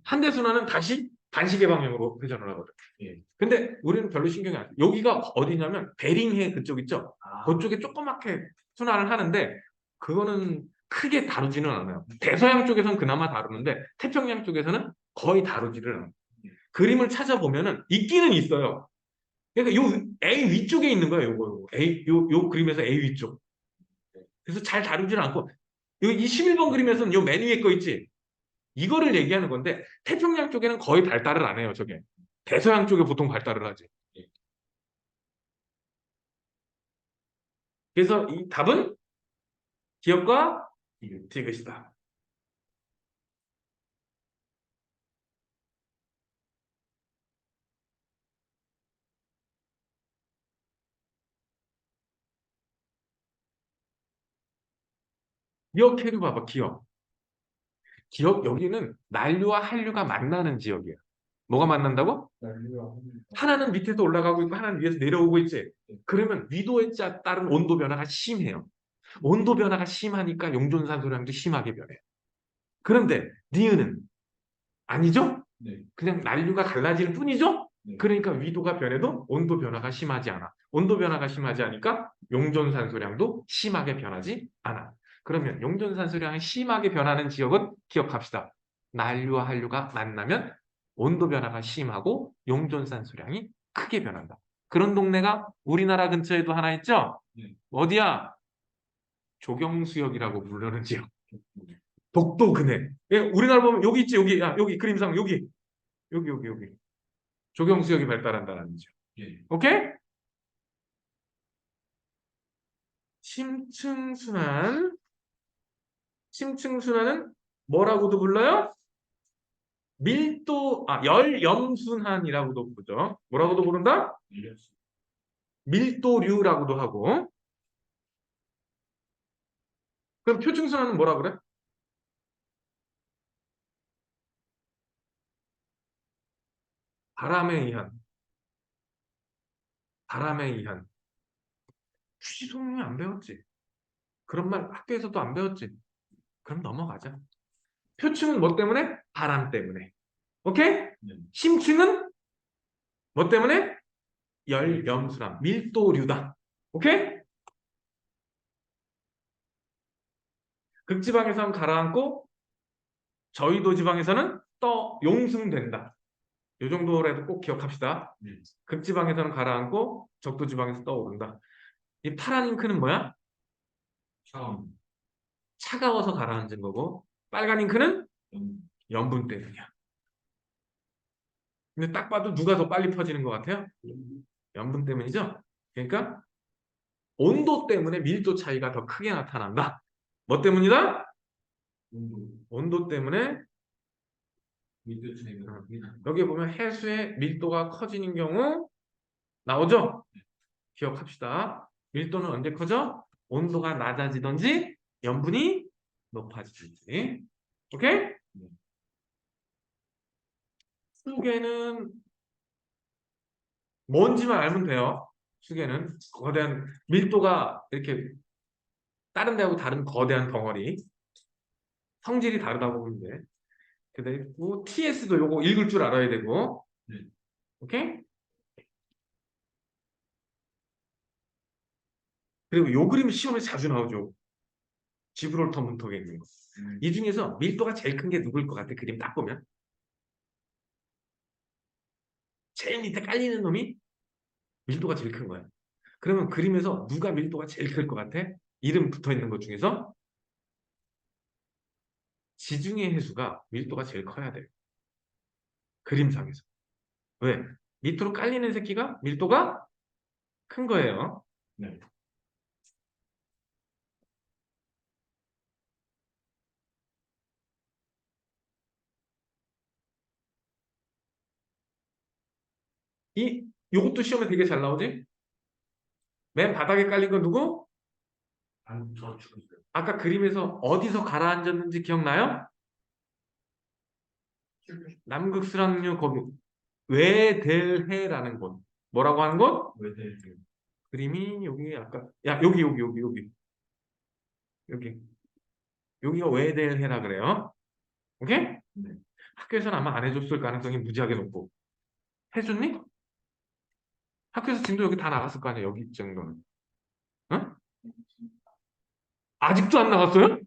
한대 순환은 다시 반시계 방향으로 회전을 하거든. 예. 근데 우리는 별로 신경이 안 써. 여기가 어디냐면 베링해 그쪽 있죠? 아, 그쪽에 조그맣게 순환을 하는데 그거는 크게 다루지는 않아요. 대서양 쪽에서는 그나마 다루는데 태평양 쪽에서는 거의 다루지를 않아요. 그림을 찾아보면은 있기는 있어요. 그러니까 요 A 위쪽에 있는 거예요. 요거. 요 그림에서 A 위쪽. 그래서 잘 다루지는 않고 이 11번 그림에서는 요 맨 위에 거 있지? 이거를 얘기하는 건데 태평양 쪽에는 거의 발달을 안 해요. 저게. 대서양 쪽에 보통 발달을 하지. 그래서 이 답은 기억과 디귿이다. 기억 해류 봐봐. 기억. 기억 여기는 난류와 한류가 만나는 지역이에요. 뭐가 만난다고? 하나는 밑에서 올라가고 있고 하나는 위에서 내려오고 있지. 그러면 위도에 따른 온도 변화가 심해요. 온도 변화가 심하니까 용존산소량도 심하게 변해요. 그런데 니은은 아니죠? 네. 그냥 난류가 갈라질 뿐이죠? 네. 그러니까 위도가 변해도 온도 변화가 심하지 않아. 온도 변화가 심하지 않으니까 용존산소량도 심하게 변하지 않아. 그러면 용존산소량이 심하게 변하는 지역은 기억합시다. 난류와 한류가 만나면 온도 변화가 심하고 용존산소량이 크게 변한다. 그런 동네가 우리나라 근처에도 하나 있죠? 네. 어디야? 조경수역이라고 부르는 지역. 독도 근해. 예, 우리나라 보면 여기 있지, 여기. 야, 여기 그림상 여기. 여기. 조경수역이 발달한다는 거죠. 예. 오케이? 심층순환. 심층순환은 뭐라고도 불러요? 열염순환이라고도 부르죠. 뭐라고도 부른다? 밀렸어. 밀도류라고도 하고. 그럼 표층순환은 뭐라 그래? 바람에 의한. 바람에 의한. 취지송이 안 배웠지. 그런 말 학교에서도 안 배웠지. 그럼 넘어가자. 표층은 뭐 때문에? 바람 때문에. 오케이? 네. 심층은 뭐 때문에? 열염순환. 밀도류다. 오케이? 극지방에서는 가라앉고 저위도 지방에서는 떠 용승된다. 이 정도라도 꼭 기억합시다. 네. 극지방에서는 가라앉고 적도 지방에서 떠오른다. 이 파란 잉크는 뭐야? 처음. 차가워서 가라앉은 거고 빨간 잉크는 음. 염분 때문이야. 근데 딱 봐도 누가 더 빨리 퍼지는 것 같아요? 염분 때문이죠? 그러니까 온도 때문에 밀도 차이가 더 크게 나타난다. 뭐 때문이다? 온도 때문에. 밀도 차이가 여기 보면 해수의 밀도가 커지는 경우 나오죠? 기억합시다. 밀도는 언제 커져? 온도가 낮아지든지 염분이 높아지든지. 오케이? 수계는 뭔지만 알면 돼요. 수계는 거대한 밀도가 이렇게 다른 데하고 다른 거대한 덩어리. 성질이 다르다고 보면 돼. 그리고 TS도 요거 읽을 줄 알아야 되고. 네. 오케이? 그리고 요 그림 시험에 자주 나오죠. 지브롤터 문턱에 있는 거. 이 중에서 밀도가 제일 큰 게 누구일 것 같아? 그림 딱 보면. 제일 밑에 깔리는 놈이 밀도가 제일 큰 거야. 그러면 그림에서 누가 밀도가 제일 클 것 같아? 이름 붙어 있는 것 중에서 지중해 해수가 밀도가 제일 커야 돼. 그림상에서. 왜? 밑으로 깔리는 새끼가 밀도가 큰 거예요. 네. 요것도 시험에 되게 잘 나오지? 맨 바닥에 깔린 건 누구? 저 죽었어요. 아까 그림에서 어디서 가라앉았는지 기억나요? 남극수락류 거기 외델해라는 곳. 뭐라고 하는 곳? 왜 돼? 그림이 여기 아까 여기 여기가 외델해라 그래요. 오케이? 네. 학교에서는 아마 안 해줬을 가능성이 무지하게 높고. 해줬니? 학교에서 진도 여기 다 나갔을 거 아니야, 여기 정도는. 응? 아직도 안 나갔어요?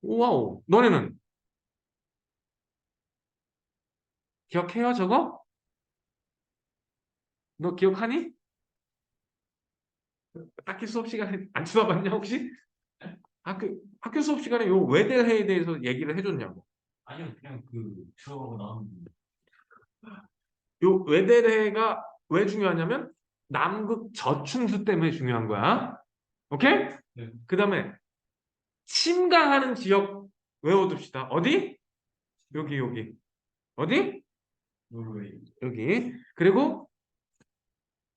와우. 너네는 기억해요, 저거? 너 기억하니? 딱히 수업 시간에 안 쳐다봤냐, 혹시? 학교 수업 시간에 요 외대해에 대해서 얘기를 해줬냐고. 아니요, 그냥 들어가고 나오는. 요 외대해가 왜 중요하냐면 남극 저충수 때문에 중요한 거야. 오케이? 네. 그 다음에 침강하는 지역 외워둡시다. 어디? 여기. 어디? 노르웨이. 여기. 그리고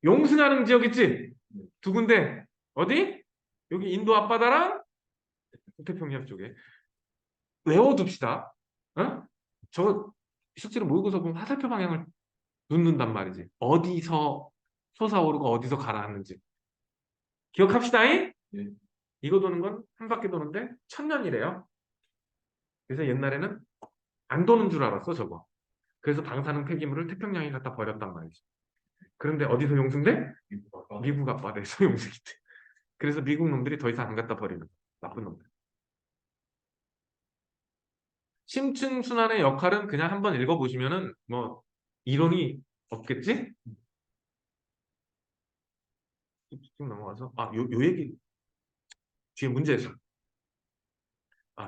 용승하는 지역 있지? 두 군데. 어디? 여기 인도 앞바다랑 태평양 쪽에. 외워둡시다. 어? 저 실제로 모의고사 보면 화살표 방향을 눕는단 말이지. 어디서 솟아오르고 어디서 가라앉는지. 기억합시다잉? 네. 이거 도는 건 한 바퀴 도는데 1000년이래요. 그래서 옛날에는 안 도는 줄 알았어, 저거. 그래서 방사능 폐기물을 태평양에 갖다 버렸단 말이지. 그런데 어디서 용승돼? 미국 앞바다에서 용승이 돼. 그래서 미국 놈들이 더 이상 안 갖다 버리는 거야. 나쁜 놈들. 심층순환의 역할은 그냥 한번 읽어보시면은 뭐 이론이 없겠지? 쭉 넘어가서 요 얘기 뒤에 문제에서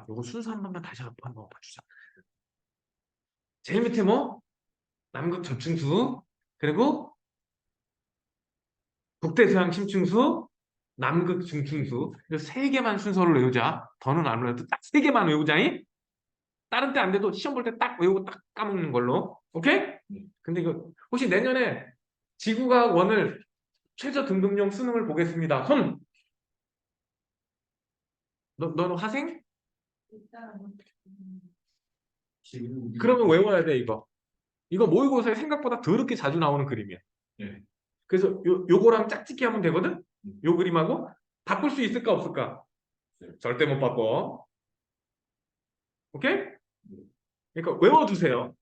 요거 순서 한 번만 다시 한번 봐주자. 제일 밑에 뭐 남극 저층수 그리고 북대서양 심층수 남극 중층수 이 세 개만 순서를 외우자. 더는 안 외워도 딱 세 개만 외우자잉. 다른 때 안 돼도 시험 볼 때 딱 외우고 딱 까먹는 걸로. 오케이? 근데 이거 혹시 내년에 지구과학 원을 최저 등급용 수능을 보겠습니다. 손! 너는 화생? 지금 그러면 외워야 돼, 이거. 이거 모의고사에 생각보다 더럽게 자주 나오는 그림이야. 네. 그래서 요거랑 짝짓기 하면 되거든? 음. 요 그림하고 바꿀 수 있을까 없을까? 네. 절대 못 바꿔. 오케이? 그러니까 외워두세요.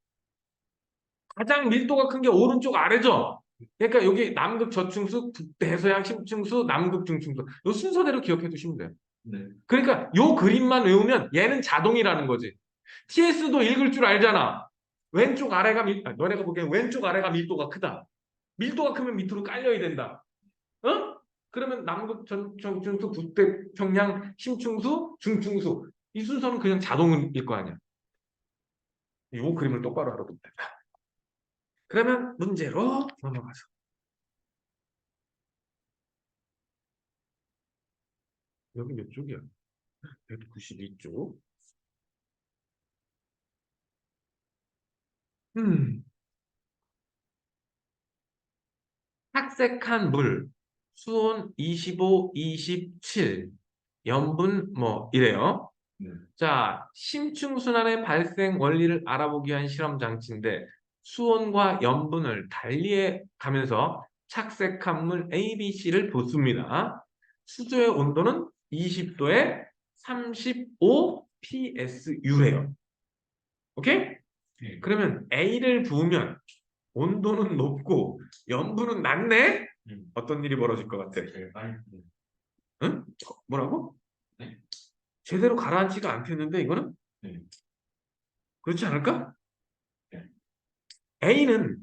가장 밀도가 큰 게 오른쪽 아래죠? 그러니까 여기 남극 저층수, 북대서양 심층수, 남극 중층수. 요 순서대로 기억해 두시면 돼요. 네. 그러니까 요 그림만 외우면 얘는 자동이라는 거지. TS도 읽을 줄 알잖아. 왼쪽 아래가 너네가 보기엔 왼쪽 아래가 밀도가 크다. 밀도가 크면 밑으로 깔려야 된다. 어? 그러면 남극 저층수, 북대평양 심층수, 중층수. 이 순서는 그냥 자동일 거 아니야. 요 그림을 똑바로 알아두면 된다. 그러면 문제로 넘어가서. 여기 몇 쪽이야? 192쪽. 착색한 물, 수온 25, 27, 염분 뭐 이래요. 네. 자, 심층순환의 발생 원리를 알아보기 위한 실험 장치인데 수온과 염분을 달리해 가면서 착색한 물 A, B, C를 붓습니다. 수조의 온도는 20도에 35 PSU래요. 오케이? 네. 그러면 A를 부으면 온도는 높고 염분은 낮네? 어떤 일이 벌어질 것 같아? 네. 많이 응? 뭐라고? 네. 제대로 가라앉지가 않겠는데 이거는? 네. 그렇지 않을까? 네. A는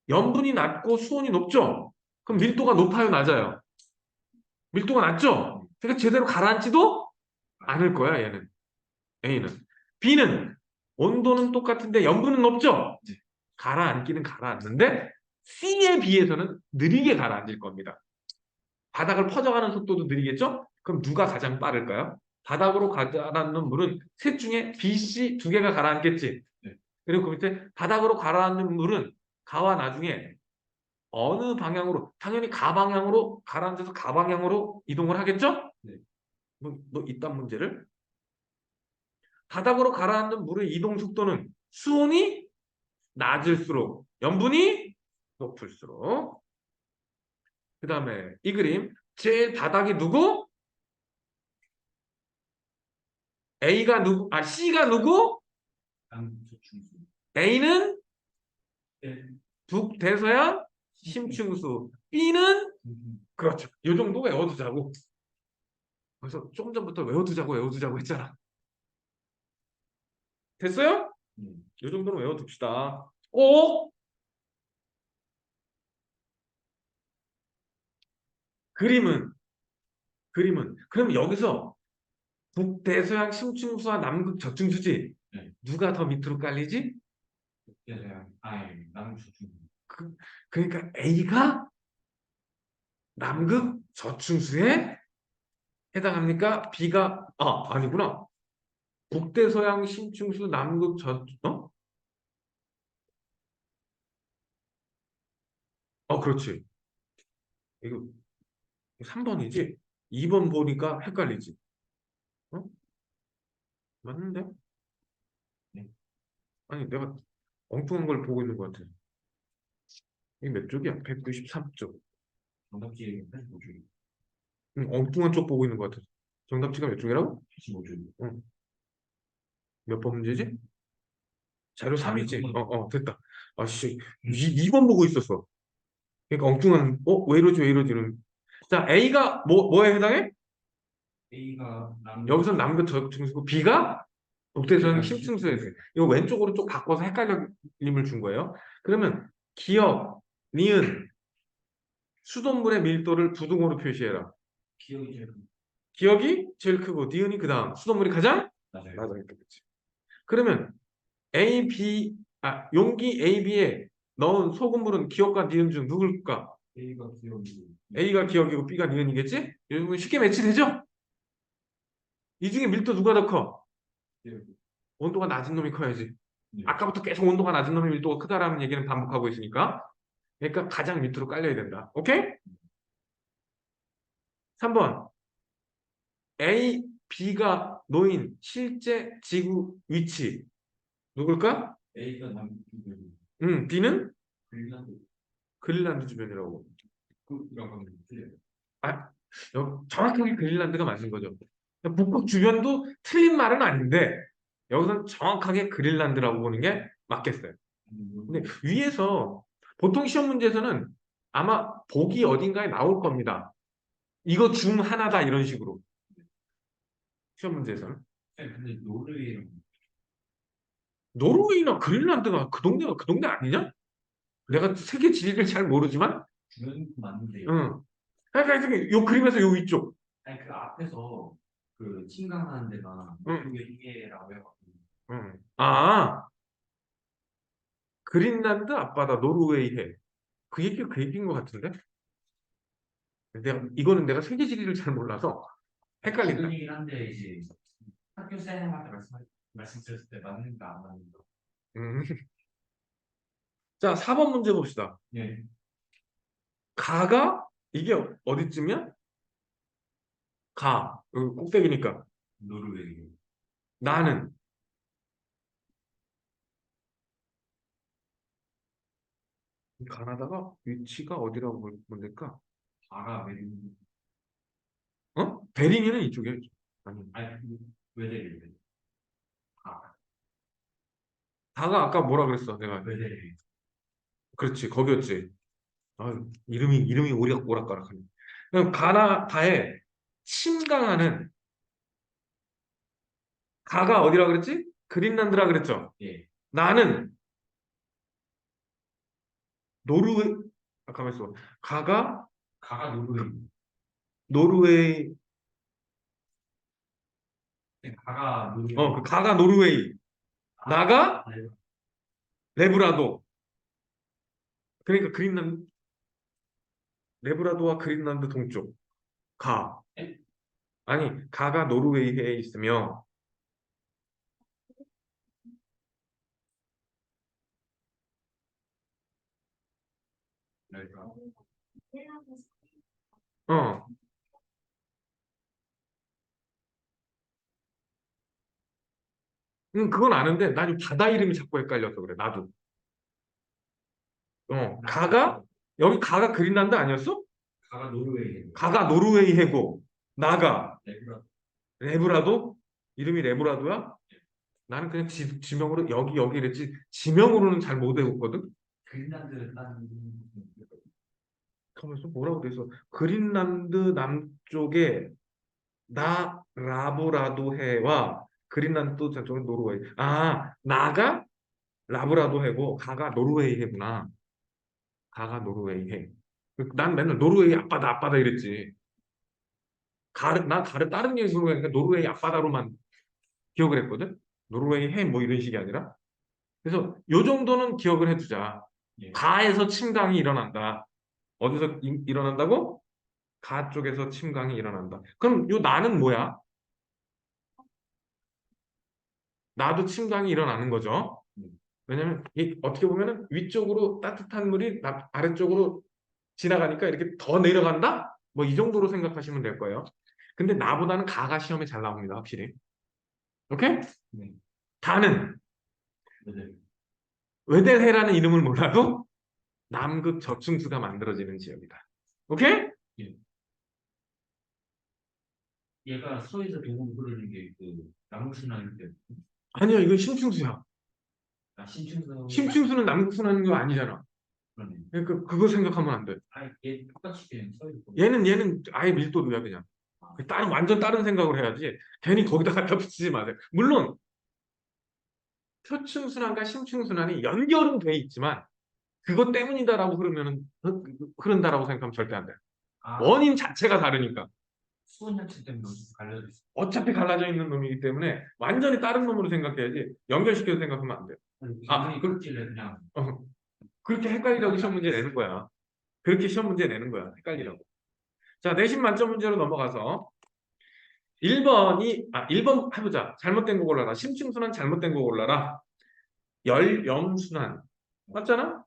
염분이 낮고 수온이 높죠? 그럼 밀도가 높아요, 낮아요? 밀도가 낮죠? 그러니까 제대로 가라앉지도 않을 거야, 얘는. A는. B는 온도는 똑같은데 염분은 높죠? 네. 가라앉기는 가라앉는데 C에 비해서는 느리게 가라앉을 겁니다. 바닥을 퍼져가는 속도도 느리겠죠? 그럼 누가 가장 빠를까요? 바닥으로 가라앉는 물은 셋 중에 B, C 두 개가 가라앉겠지. 네. 그리고 그 밑에 바닥으로 가라앉는 물은 가와 나중에 어느 방향으로, 당연히 가방향으로 가라앉아서 가방향으로 이동을 하겠죠? 네. 뭐 이딴 문제를 바닥으로 가라앉는 물의 이동 속도는 수온이 낮을수록 염분이 높을수록. 그 다음에 이 그림 제일 바닥이 누구? A가 누구? 아 C가 누구? 남서충수. A는 네. 북대서양 심층수. B는 음. 그렇죠. 이 정도 외워두자고. 그래서 조금 전부터 외워두자고 했잖아. 됐어요? 이 정도는 외워둡시다. 오! 그림은 그럼 여기서 북대서양 심층수와 남극 저층수지? 네. 누가 더 밑으로 깔리지? 대서양. 아, 남서충수. 그러니까 A가 남극 저층수에 해당합니까? B가 아니구나. 북대서양 심층수 남극 그렇지. 이거 3번이지? 2번 보니까 헷갈리지. 어? 맞는데? 네. 아니 내가 엉뚱한 걸 보고 있는 것 같아. 이게 몇 쪽이야? 193쪽. 정답지 85줄. 엉뚱한 쪽 보고 있는 것 같아. 정답지가 몇 쪽이라고? 75줄. 응. 몇 번 문제지? 자료 3이지? 됐다. 아씨, 2번 보고 있었어. 그러니까 엉뚱한, 왜 이러지는. 자, A가 뭐에 해당해? A가 여기서 남극 저층수고 B가 북대서양 심층수에 해당해. 이거 왼쪽 오른쪽 바꿔서 헷갈림을 준 거예요. 그러면 기억, 니은, 수돗물의 밀도를 부등호로 표시해라. 기억이 제일 기억이 제일 크고 니은이 그 다음 수돗물이 가장 낮아요. 낮아요. 그렇지. 그러면 용기 A, B에 넣은 소금물은 기억과 니은 중 누굴까? A가 기억이고 A가 기억이고 B가 니은이겠지? 이거 쉽게 매치되죠? 이 중에 밀도 누가 더 커? 기억. 온도가 낮은 놈이 커야지. 네. 아까부터 계속 온도가 낮은 놈이 밀도가 크다라는 얘기는 반복하고 있으니까. 그러니까 가장 밑으로 깔려야 된다. 오케이? 3번. A, B가 놓인 실제 지구 위치. 누굴까? A가 남쪽이고 B는 그린란드 그린란드 주변이라고. 북극이라고 하면 틀려요. 아, 정확하게 그린란드가 맞는 거죠. 북극 주변도 틀린 말은 아닌데 여기서는 정확하게 그린란드라고 보는 게 맞겠어요. 근데 위에서 보통 시험 문제에서는 아마 보기 어딘가에 나올 겁니다. 이거 중 하나다 이런 식으로 시험 문제에서는. 근데 노르웨이랑 노르웨이나 그린란드가 그 동네가 그 동네 아니냐? 내가 세계 지리를 잘 모르지만, 주변 맞는데, 응. 그러니까 요 그림에서 요 위쪽, 아니 그 앞에서 그 침강하는 데가 응, 노르웨이라고 해가지고 응. 아, 그린란드 앞바다 노르웨이 해. 그 얘기인 것 같은데? 이거는 내가 세계 지리를 잘 몰라서 헷갈린다. 지금이긴 한데 이제 학교 쌤한테 말씀드렸을 때 맞는가 안 맞는가. 음. 자, 4번 문제 봅시다. 예. 가가 이게 어디쯤이야? 가. 여기 꼭대기니까. 노르웨이. 나는 가나다가 위치가 어디라고 보면 될까? 바가 웨딩. 어? 베링이는 이쪽에. 아니. 아니 웨데리. 바 가가 아까 뭐라 그랬어? 내가. 웨데리. 그렇지, 거기였지. 이름이 오락가락하네. 그럼 가나다에 침강하는 가가 어디라 그랬지? 그린란드라 그랬죠. 예. 나는 노르웨이. 잠깐만 있어. 가가 가가 노르웨이. 노르웨이. 네, 가가 노르웨이. 그 가가 노르웨이. 나가 네. 레브라도. 그러니까 그린란드, 레브라도와 그린란드 동쪽. 가. 네? 아니, 가가 노르웨이에 있으며, 그러니까 어, 그건 아는데, 난 바다 이름이 자꾸 헷갈려서 그래, 나도. 가가, 여기 가가 그린란드 아니었어? 가가 노르웨이. 가가 노르웨이 해고, 나가 레브라. 레브라도? 이름이 레브라도야? 나는 그냥 지명으로, 여기 이랬지, 지명으로는 잘 못 외웠거든? 그린란드 딴 가면서 뭐라고 돼 있어? 그린란드 남쪽에 라브라도 해와 그린란드 저쪽은 노르웨이. 나가 라브라도 해고 가가 노르웨이 해구나. 가가 노르웨이 해. 난 맨날 노르웨이 앞바다 이랬지. 난 다른 얘기로 하니까 노르웨이 앞바다로만 기억을 했거든. 노르웨이 해 뭐 이런 식이 아니라. 그래서 요 정도는 기억을 해두자. 예. 가에서 침강이 일어난다. 어디서 일어난다고? 가 쪽에서 침강이 일어난다. 그럼 요 나는 뭐야? 나도 침강이 일어나는 거죠. 왜냐면 어떻게 보면은 위쪽으로 따뜻한 물이 아래쪽으로 지나가니까 이렇게 더 내려간다? 뭐 이 정도로 생각하시면 될 거예요. 근데 나보다는 가가 시험에 잘 나옵니다, 확실히. 오케이? 네. 가는 웨데리. 웨델해라는 이름을 몰라도 남극 저층수가 만들어지는 지역이다. 오케이? 예. 얘가 서에서 동으로 흐르는 게 그 남극순환일 때 아니야, 이건 심층수야. 심층선 심층수는 남극 순환인 거 아니잖아. 그러네. 그러니까 그거 생각하면 안 돼. 얘 똑같이 그냥 서에서 얘는 아예 밀도류야, 그냥. 완전 다른 생각을 해야지. 괜히 거기다 갖다 붙이지 마세요. 물론 표층순환과 심층순환이 연결은 돼 있지만 그것 때문이다라고 흐른다라고 생각하면 절대 안 돼. 아, 원인 자체가 다르니까. 수온 약체 때문에 갈라져 있어. 어차피 갈라져 있는 놈이기 때문에 완전히 다른 놈으로 생각해야지 연결시켜서 생각하면 안 돼. 굉장히 껍질에 그냥 어, 그렇게 헷갈리라고 시험 문제 내는 거야. 그렇게 시험 문제 내는 거야. 헷갈리라고. 자, 내신 만점 문제로 넘어가서 1번 해보자. 잘못된 거 골라라. 심층순환 잘못된 거 골라라. 열염순환. 맞잖아?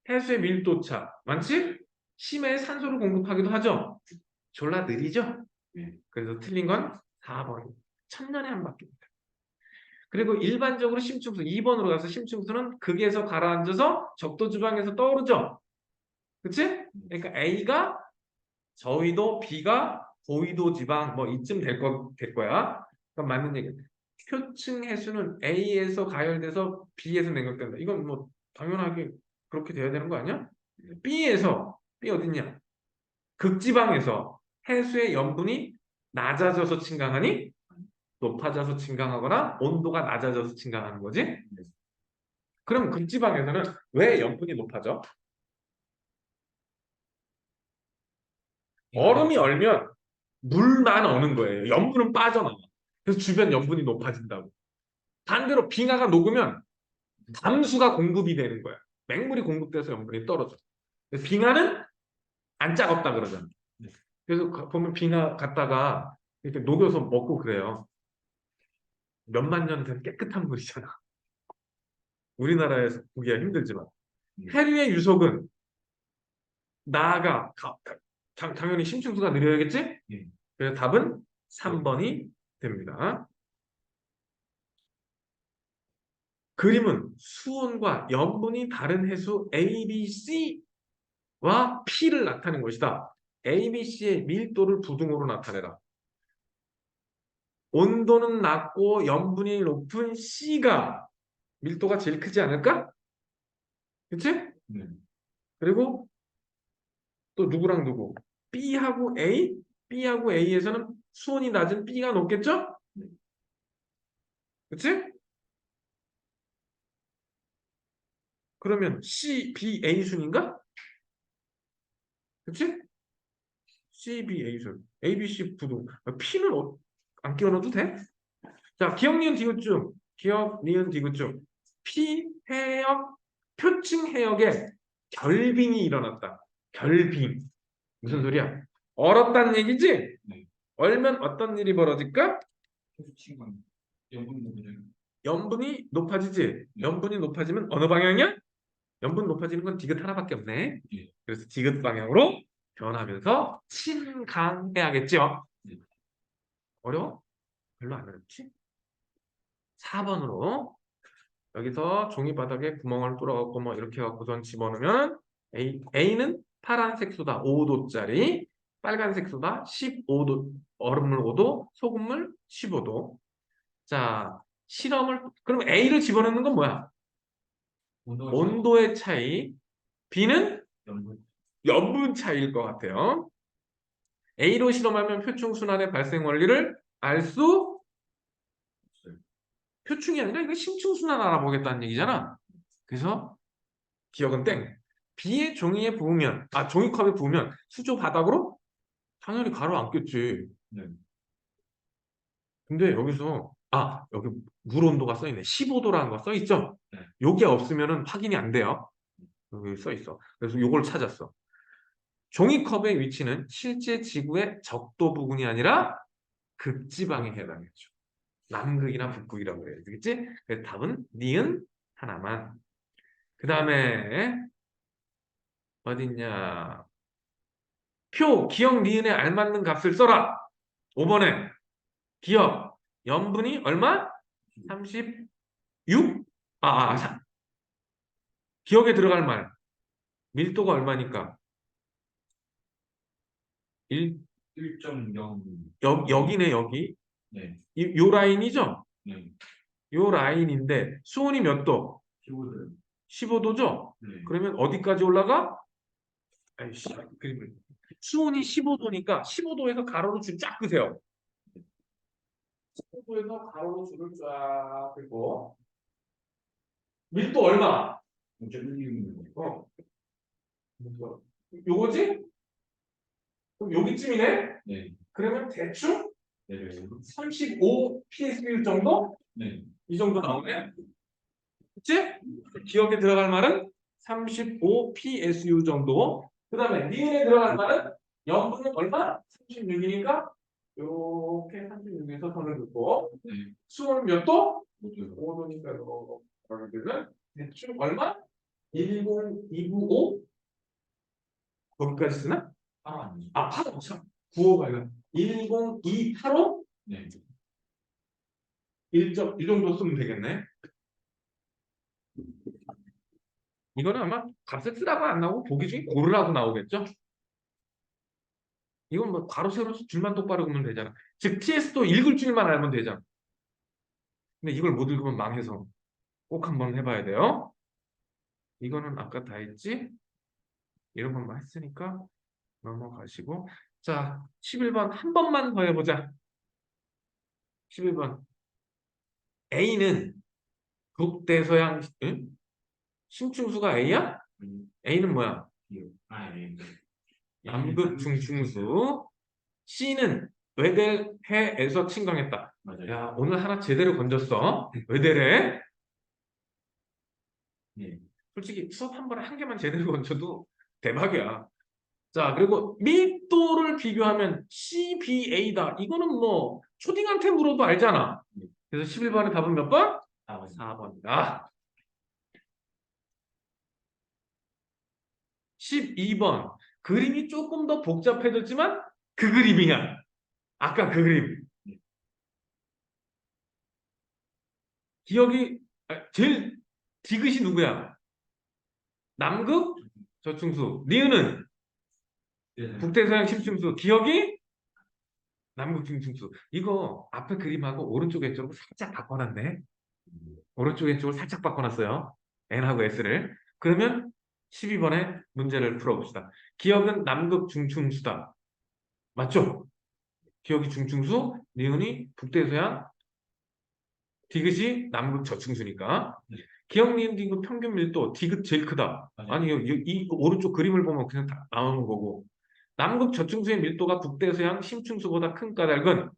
해수의 밀도차. 많지? 심해에 산소를 공급하기도 하죠. 졸라 느리죠? 그래서 틀린 건 4번. 천년에 한 바퀴입니다. 그리고 일반적으로 심층수 2번으로 가서 심층수는 극에서 가라앉아서 적도지방에서 떠오르죠. 그치? 그러니까 A가 저위도, B가 고위도 지방 뭐 이쯤 될 거야. 그럼 맞는 얘기. 표층 해수는 A에서 가열돼서 B에서 냉각된다. 이건 뭐 당연하게 그렇게 돼야 되는 거 아니야? B 어딨냐? 극지방에서 해수의 염분이 낮아져서 침강하니 높아져서 침강하거나 온도가 낮아져서 침강하는 거지. 그럼 극지방에서는 왜 염분이 높아져? 얼음이 얼면 물만 어는 거예요. 염분은 빠져나와. 그래서 주변 염분이 높아진다고. 반대로 빙하가 녹으면 담수가 공급이 되는 거야. 맹물이 공급돼서 염분이 떨어져. 그래서 빙하는 안 짜겁다 그러잖아. 그래서 보면 빙하 갔다가 이렇게 녹여서 먹고 그래요. 몇만 년 된 깨끗한 물이잖아. 우리나라에서 보기가 힘들지만. 해류의 유속은 나아가 당연히 심층수가 느려야겠지? 그래서 답은 3번이 됩니다. 그림은 수온과 염분이 다른 해수 A, B, C와 P를 나타낸 것이다. A, B, C의 밀도를 부등호로 나타내라. 온도는 낮고 염분이 높은 C가 밀도가 제일 크지 않을까? 그치? 그리고 또 누구랑 누구? B하고 A? B하고 A에서는 수온이 낮은 B가 높겠죠? 그치? 그러면 C, B, A 순인가? 그치? C, B, A 순. A, B, C 부등. P는 안 끼워 넣어도 돼? 자, 기억, 니은, 디귿중. 기억, 니은, 디귿중. P, 해역, 표층 해역에 결빙이 일어났다. 결빙. 무슨 소리야? 얼었다는 얘기지? 네. 얼면 어떤 일이 벌어질까? 해수 침강. 염분 높으면 염분이 높아지지? 네. 염분이 높아지면 어느 방향이야? 염분 높아지는 건 디귿 하나밖에 없네. 예. 그래서 디귿 방향으로 변하면서 침강해야겠죠? 어려워? 별로 안 어렵지? 4번으로 여기서 종이 바닥에 구멍을 뚫어갖고 뭐 이렇게 해갖고선 집어넣으면 A는 파란색 소다 5도짜리, 빨간색 소다 15도, 얼음물 5도, 소금물 15도. 자, 그럼 A를 집어넣는 건 뭐야? 온도의 차이. B는 염분. 염분 차이일 것 같아요. A로 실험하면 표층 순환의 발생 원리를 알 수 표층이 아니라 이거 심층 순환 알아보겠다는 얘기잖아. 그래서 기억은 땡. B의 종이컵에 부으면 수조 바닥으로 당연히 가라앉겠지. 네. 근데 여기서 여기 물 온도가 써 있네. 15도라는 거 써 있죠? 네. 요게 없으면은 확인이 안 돼요. 여기 써 있어. 그래서 요걸 찾았어. 종이컵의 위치는 실제 지구의 적도 부근이 아니라 극지방에 해당했죠. 남극이나 북극이라고 그래야 되겠지? 그래서 답은 니은 하나만. 그 다음에 어딨냐? 기억 니은에 알맞는 값을 써라. 5번에 기억 염분이 얼마? 36? 기억에 들어갈 말 밀도가 얼마니까? 1.0. 여기네 여기. 네. 요 라인이죠? 네. 요 라인인데 수온이 몇 도? 15도. 15도죠? 네. 그러면 어디까지 올라가? 수온이 15도니까 15도에서 가로로 줄 쫙 그세요. 15도에서 가로로 줄을 쫙 긋고 밀도 얼마? 5.16. 요거지? 그럼 여기쯤이네? 네. 그러면 대충 네. 35 PSU 정도? 네. 이 정도 나오네? 그치? 기억에 들어갈 말은 35 PSU 정도. 그 다음에 니은에 들어갈 말은 염분은 얼마? 36이니까 이렇게 36에서 선을 긋고 네. 수온은 몇 도? 뭐죠? 5도니까 여기는 대충 얼마? 10295? 거기까지 쓰나? 하나 아니죠? 아, 85, 참. 95가 아니라 10285? 네. 1점, 이 정도 쓰면 되겠네. 이거는 아마 값을 쓰라고 안 나오고 보기 중에 고르라고 나오겠죠? 이건 뭐 괄호 세로서 줄만 똑바로 그으면 되잖아. 즉 TS도 읽을 줄만 알면 되잖아. 근데 이걸 못 읽으면 망해서 꼭 한번 해봐야 돼요. 이거는 아까 다 했지? 이런 것만 했으니까 넘어가시고. 자, 11번 한 번만 더 해보자. 11번. A는 북대서양, 응? 심층수가 A야? A는 뭐야? 네. 남극 중충수. C는 외대해에서 침강했다. 맞아요. 야, 오늘 하나 제대로 건졌어. 외대래. 네. 솔직히 수업 한 번에 한 개만 제대로 건져도 대박이야. 자, 그리고 밀도를 비교하면 CBA다. 이거는 뭐 초딩한테 물어도 알잖아. 그래서 11번의 답은 몇 번? 아, 맞아요. 4번이다. 12번. 그림이 조금 더 복잡해졌지만 그 그림이야. 아까 그 그림. 기억이 제일 디귿이 누구야? 남극 저충수. 니은은 네. 북대서양 심층수. 기억이 남극 중충수. 이거 앞에 그림하고 오른쪽 왼쪽으로 살짝 바꿔놨네. 오른쪽 왼쪽을 살짝 바꿔놨어요. N하고 S를. 그러면 12번의 문제를 풀어봅시다. 기억은 남극 중충수다. 맞죠? 기억이 중충수, 니은이 북대서양, 디귿이 남극 저층수니까. 네. 기억, 니은, 디귿 평균 밀도, 디귿 제일 크다. 맞아요. 아니, 이 오른쪽 그림을 보면 그냥 다 나오는 거고. 남극 저층수의 밀도가 북대서양 심층수보다 큰 까닭은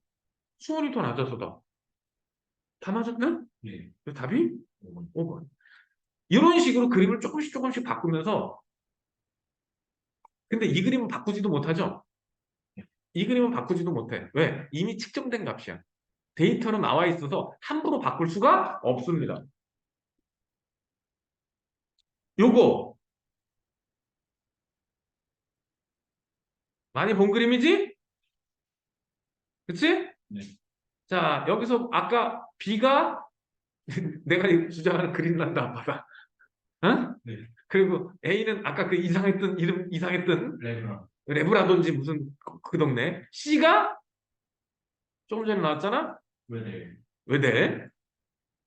수온이 더 낮아서다. 다 맞았나? 네. 그 답이 5번. 5번. 이런 식으로 그림을 조금씩 조금씩 바꾸면서 근데 이 그림은 바꾸지도 못하죠? 이 그림은 바꾸지도 못해. 왜? 이미 측정된 값이야. 데이터는 나와 있어서 함부로 바꿀 수가 없습니다. 요거 많이 본 그림이지? 그치? 네. 자, 여기서 아까 B가 내가 주장하는 그린란드 아빠다. 어? 네. 그리고 A는 아까 그 이상했던 이름 이상했던 레브라. 레브라든지 무슨 그 동네. C가 조금 전에 나왔잖아? 네. 외대.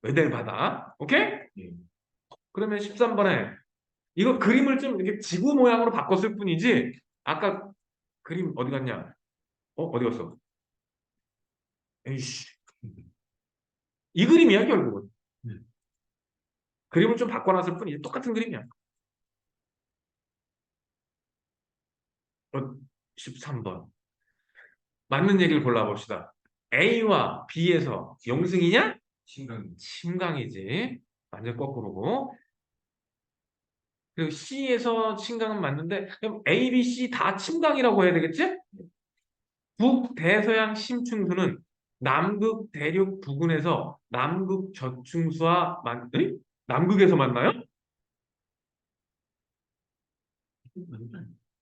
외대 바다. 오케이? 네. 그러면 13번에 이거 그림을 좀 이렇게 지구 모양으로 바꿨을 뿐이지 아까 그림 어디 갔냐? 어디 갔어? 에이씨. 이 그림이야 결국은. 네. 그림을 좀 바꿔놨을 뿐이지 똑같은 그림이야. 13번. 맞는 얘기를 골라봅시다. A와 B에서 영승이냐? 신강. 침강이지. 완전 거꾸로고. 그리고 C에서 침강은 맞는데 그럼 A, B, C 다 침강이라고 해야 되겠지? 북대서양 심층수는 남극 대륙 부근에서 남극 저층수와 남극에서 만나요?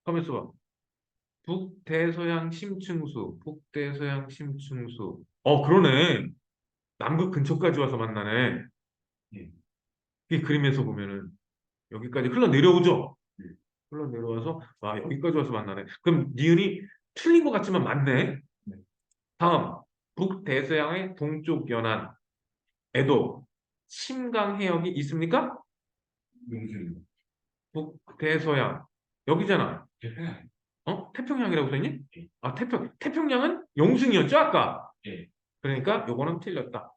가만있어 봐. 북대서양 심층수, 북대서양 심층수. 그러네. 남극 근처까지 와서 만나네. 네. 이 그림에서 보면은 여기까지 흘러내려오죠? 네. 흘러내려와서 와 여기까지 와서 만나네. 그럼 니은이 틀린 것 같지만 맞네. 네. 다음 북대서양의 동쪽 연안에도 침강 해역이 있습니까? 용준. 북대서양 여기잖아. 태평양. 태평양이라고 써있니? 네. 아 태평양은 용승이었죠 아까. 네. 그러니까 요거는 틀렸다.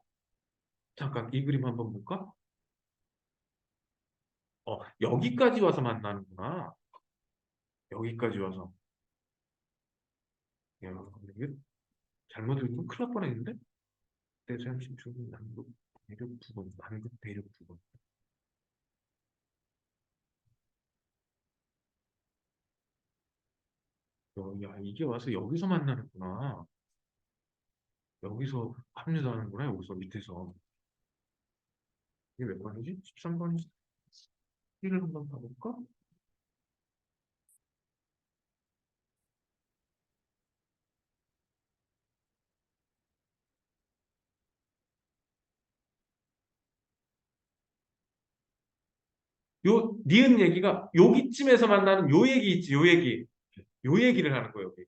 잠깐 이 그림 한번 볼까? 여기까지 와서 만나는구나. 여기까지 와서. 야, 이게 잘못 읽으면 큰일 날 뻔했는데? 대서양 심층 남극 대륙 부근, 남극 대륙 부근. 야, 이게 와서 여기서 만나는구나. 여기서 합류하는구나. 여기서 밑에서. 이게 몇 번이지? 13번. 1을 한번 봐볼까? 요 니은 얘기가 여기쯤에서 만나는 요 얘기 있지. 요 얘기. 요 얘기를 하는 거예요. 여기.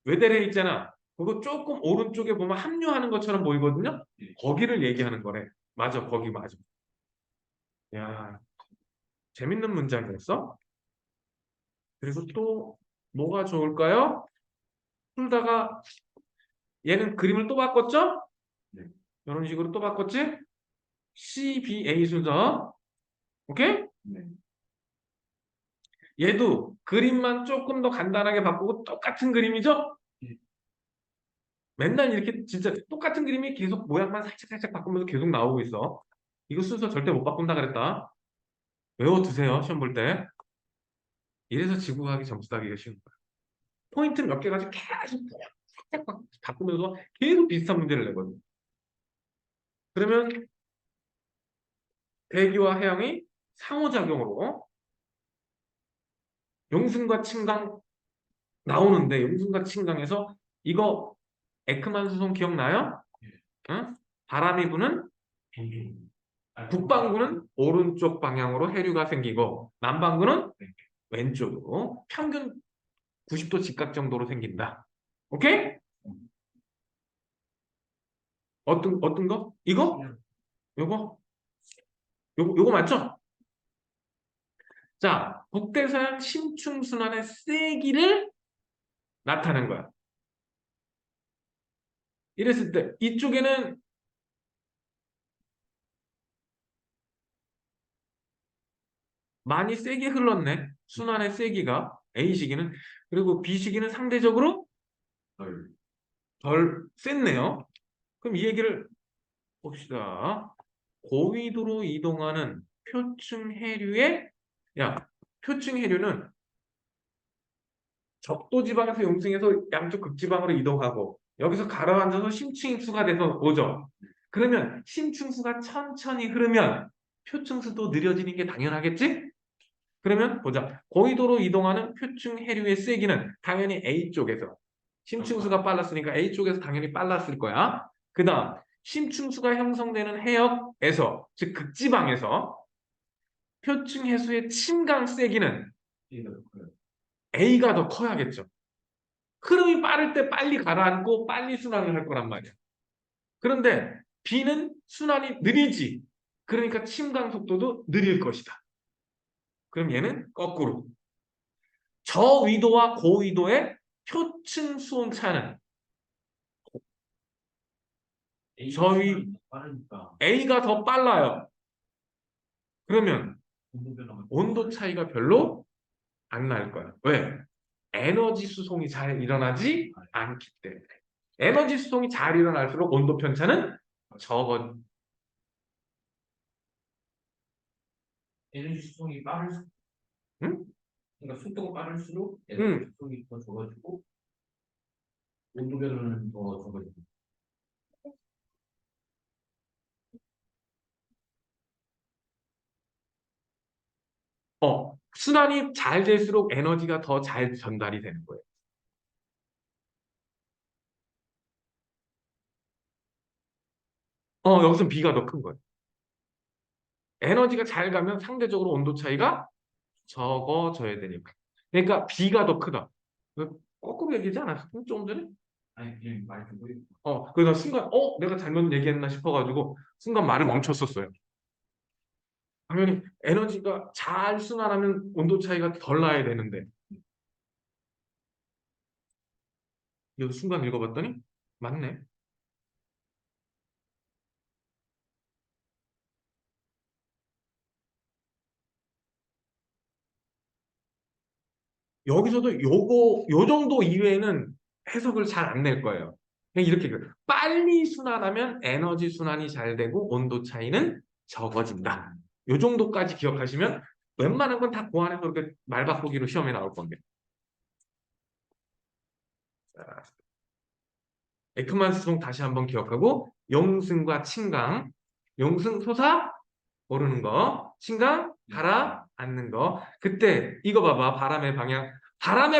외대래 있잖아. 그거 조금 오른쪽에 보면 합류하는 것처럼 보이거든요. 거기를 얘기하는 거래. 맞아. 거기 맞아. 야, 재밌는 문장이었어. 그리고 또 뭐가 좋을까요? 풀다가 얘는 그림을 또 바꿨죠? 네. 이런 식으로 또 바꿨지? CBA 순서. 오케이? 네. 얘도 그림만 조금 더 간단하게 바꾸고 똑같은 그림이죠? 예. 맨날 이렇게 진짜 똑같은 그림이 계속 모양만 살짝살짝 바꾸면서 계속 나오고 있어. 이거 순서 절대 못 바꾼다 그랬다. 외워두세요, 시험 볼 때. 이래서 지구과학이 점수 따기가 쉬운 거야. 포인트 몇 개 가지고 계속 살짝 바꾸면서 계속 비슷한 문제를 내거든. 그러면 대기와 해양이 상호작용으로 용순과 침강 나오는데 용순과 침강에서 이거 에크만 수송 기억나요? 응? 바람이 부는 북반구는 오른쪽 방향으로 해류가 생기고 남반구는 왼쪽으로 평균 90도 직각 정도로 생긴다. 오케이? 어떤 거? 이거? 요거? 요거 맞죠? 자, 북대서양 심층순환의 세기를 나타낸 거야. 이랬을 때 이쪽에는 많이 세게 흘렀네. 순환의 세기가 A시기는. 그리고 B시기는 상대적으로 덜. 덜 셌네요. 그럼 이 얘기를 봅시다. 고위도로 이동하는 표층 해류의 야, 표층 해류는 적도지방에서 용층에서 양쪽 극지방으로 이동하고 여기서 가라앉아서 심층수가 돼서 오죠. 그러면 심층수가 천천히 흐르면 표층수도 느려지는 게 당연하겠지? 그러면 보자. 고위도로 이동하는 표층 해류의 세기는 당연히 A쪽에서 심층수가 빨랐으니까 A쪽에서 당연히 빨랐을 거야. 그 다음 심층수가 형성되는 해역에서 즉 극지방에서 표층 해수의 침강 세기는 A가 더 커야겠죠. 흐름이 빠를 때 빨리 가라앉고 빨리 순환을 할 거란 말이야. 그런데 B는 순환이 느리지. 그러니까 침강 속도도 느릴 것이다. 그럼 얘는 거꾸로. 저위도와 고위도의 표층 수온 차는 저희 빠르니까 A가 더 빨라요. 그러면 온도 변화가 온도 차이가 별로 안 날 거야. 왜? 에너지 수송이 잘 일어나지 않기 때문에. 에너지 수송이 잘 일어날수록 온도 편차는 적어. 에너지 수송이 빠를 응? 그러니까 속도가 빠를수록 에너지 응. 수송이 더 적어지고 온도 변화는 더 적어지고. 순환이 잘 될수록 에너지가 더 잘 전달이 되는 거예요. 여기서 B가 더 큰 거예요. 에너지가 잘 가면 상대적으로 온도 차이가 적어져야 되니까. 그러니까 B가 더 크다. 거꾸로 얘기하지 않았어? 좀 전에? 아니 그냥 말 듣고 있고. 그래서 순간, 내가 잘못 얘기했나 싶어가지고, 순간 말을 멈췄었어요. 당연히 에너지가 잘 순환하면 온도 차이가 덜 나야 되는데, 이거 순간 읽어봤더니, 맞네. 여기서도 요 정도 이외에는 해석을 잘 안 낼 거예요. 그냥 이렇게, 빨리 순환하면 에너지 순환이 잘 되고 온도 차이는 적어진다. 요 정도까지 기억하시면 웬만한 건 다 그 안에서 그렇게 말 바꾸기로 시험에 나올 겁니다. 에크만 수송 다시 한번 기억하고 용승과 침강, 용승 솟아 오르는 거, 침강 가라앉는 거. 그때 이거 봐봐. 바람의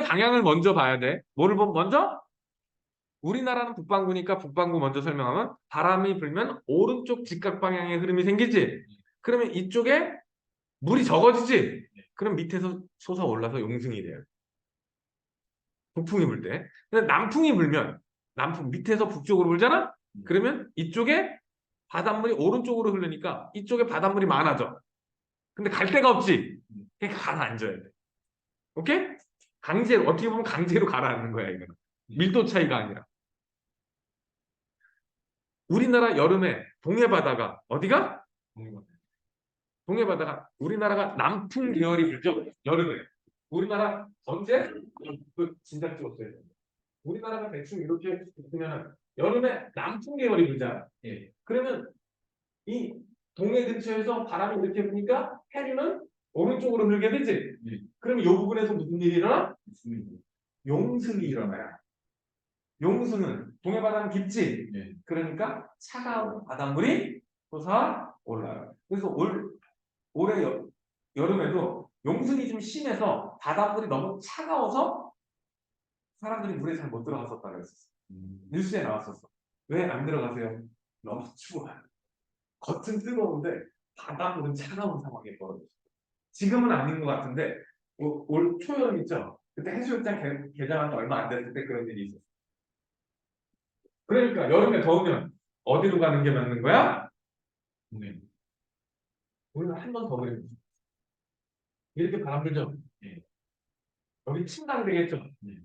방향을 먼저 봐야 돼. 뭐를 먼저? 우리나라는 북반구니까 북반구 먼저 설명하면 바람이 불면 오른쪽 직각 방향의 흐름이 생기지. 그러면 이쪽에 물이 적어지지. 그럼 밑에서 솟아올라서 용승이 돼요. 북풍이 불 때. 근데 남풍이 불면 남풍 밑에서 북쪽으로 불잖아. 그러면 이쪽에 바닷물이 오른쪽으로 흐르니까 이쪽에 바닷물이 많아져. 근데 갈 데가 없지. 그러니까 가라앉아야 돼. 오케이? 강제로 어떻게 보면 강제로 가라앉는 거야 이거는. 밀도 차이가 아니라. 우리나라 여름에 동해 바다가 어디가? 동해 바다가 우리나라가 남풍 계열이 불죠. 여름에. 우리나라 언제? 그 진작 찍었어요. 우리나라가 대충 이렇게 보면 여름에 남풍 계열이 불잖아. 예. 그러면 이 동해 근처에서 바람이 이렇게 부니까 해류는 오른쪽으로 불게 되지. 예. 그러면 이 부분에서 무슨 일이 일어나? 맞습니다. 용승이 일어나요. 용승은 동해 바다는 깊지. 예. 그러니까 차가운 바닷물이 솟아 올라요. 그래서 올해 여름에도 용승이 좀 심해서 바닷물이 너무 차가워서 사람들이 물에 잘 못 들어갔었다고 했었어. 뉴스에 나왔었어. 왜 안 들어가세요? 너무 추워요. 겉은 뜨거운데 바닷물은 차가운 상황에 벌어졌어요. 지금은 아닌 것 같은데 올 초여름 있죠? 그때 해수욕장 개장한 지 얼마 안 됐을 때 그런 일이 있었어요. 그러니까 여름에 더우면 어디로 가는 게 맞는 거야? 네. 우리는 한 번 더 그립니다. 이렇게 바람 불죠? 예. 여기 침낭 되겠죠? 네.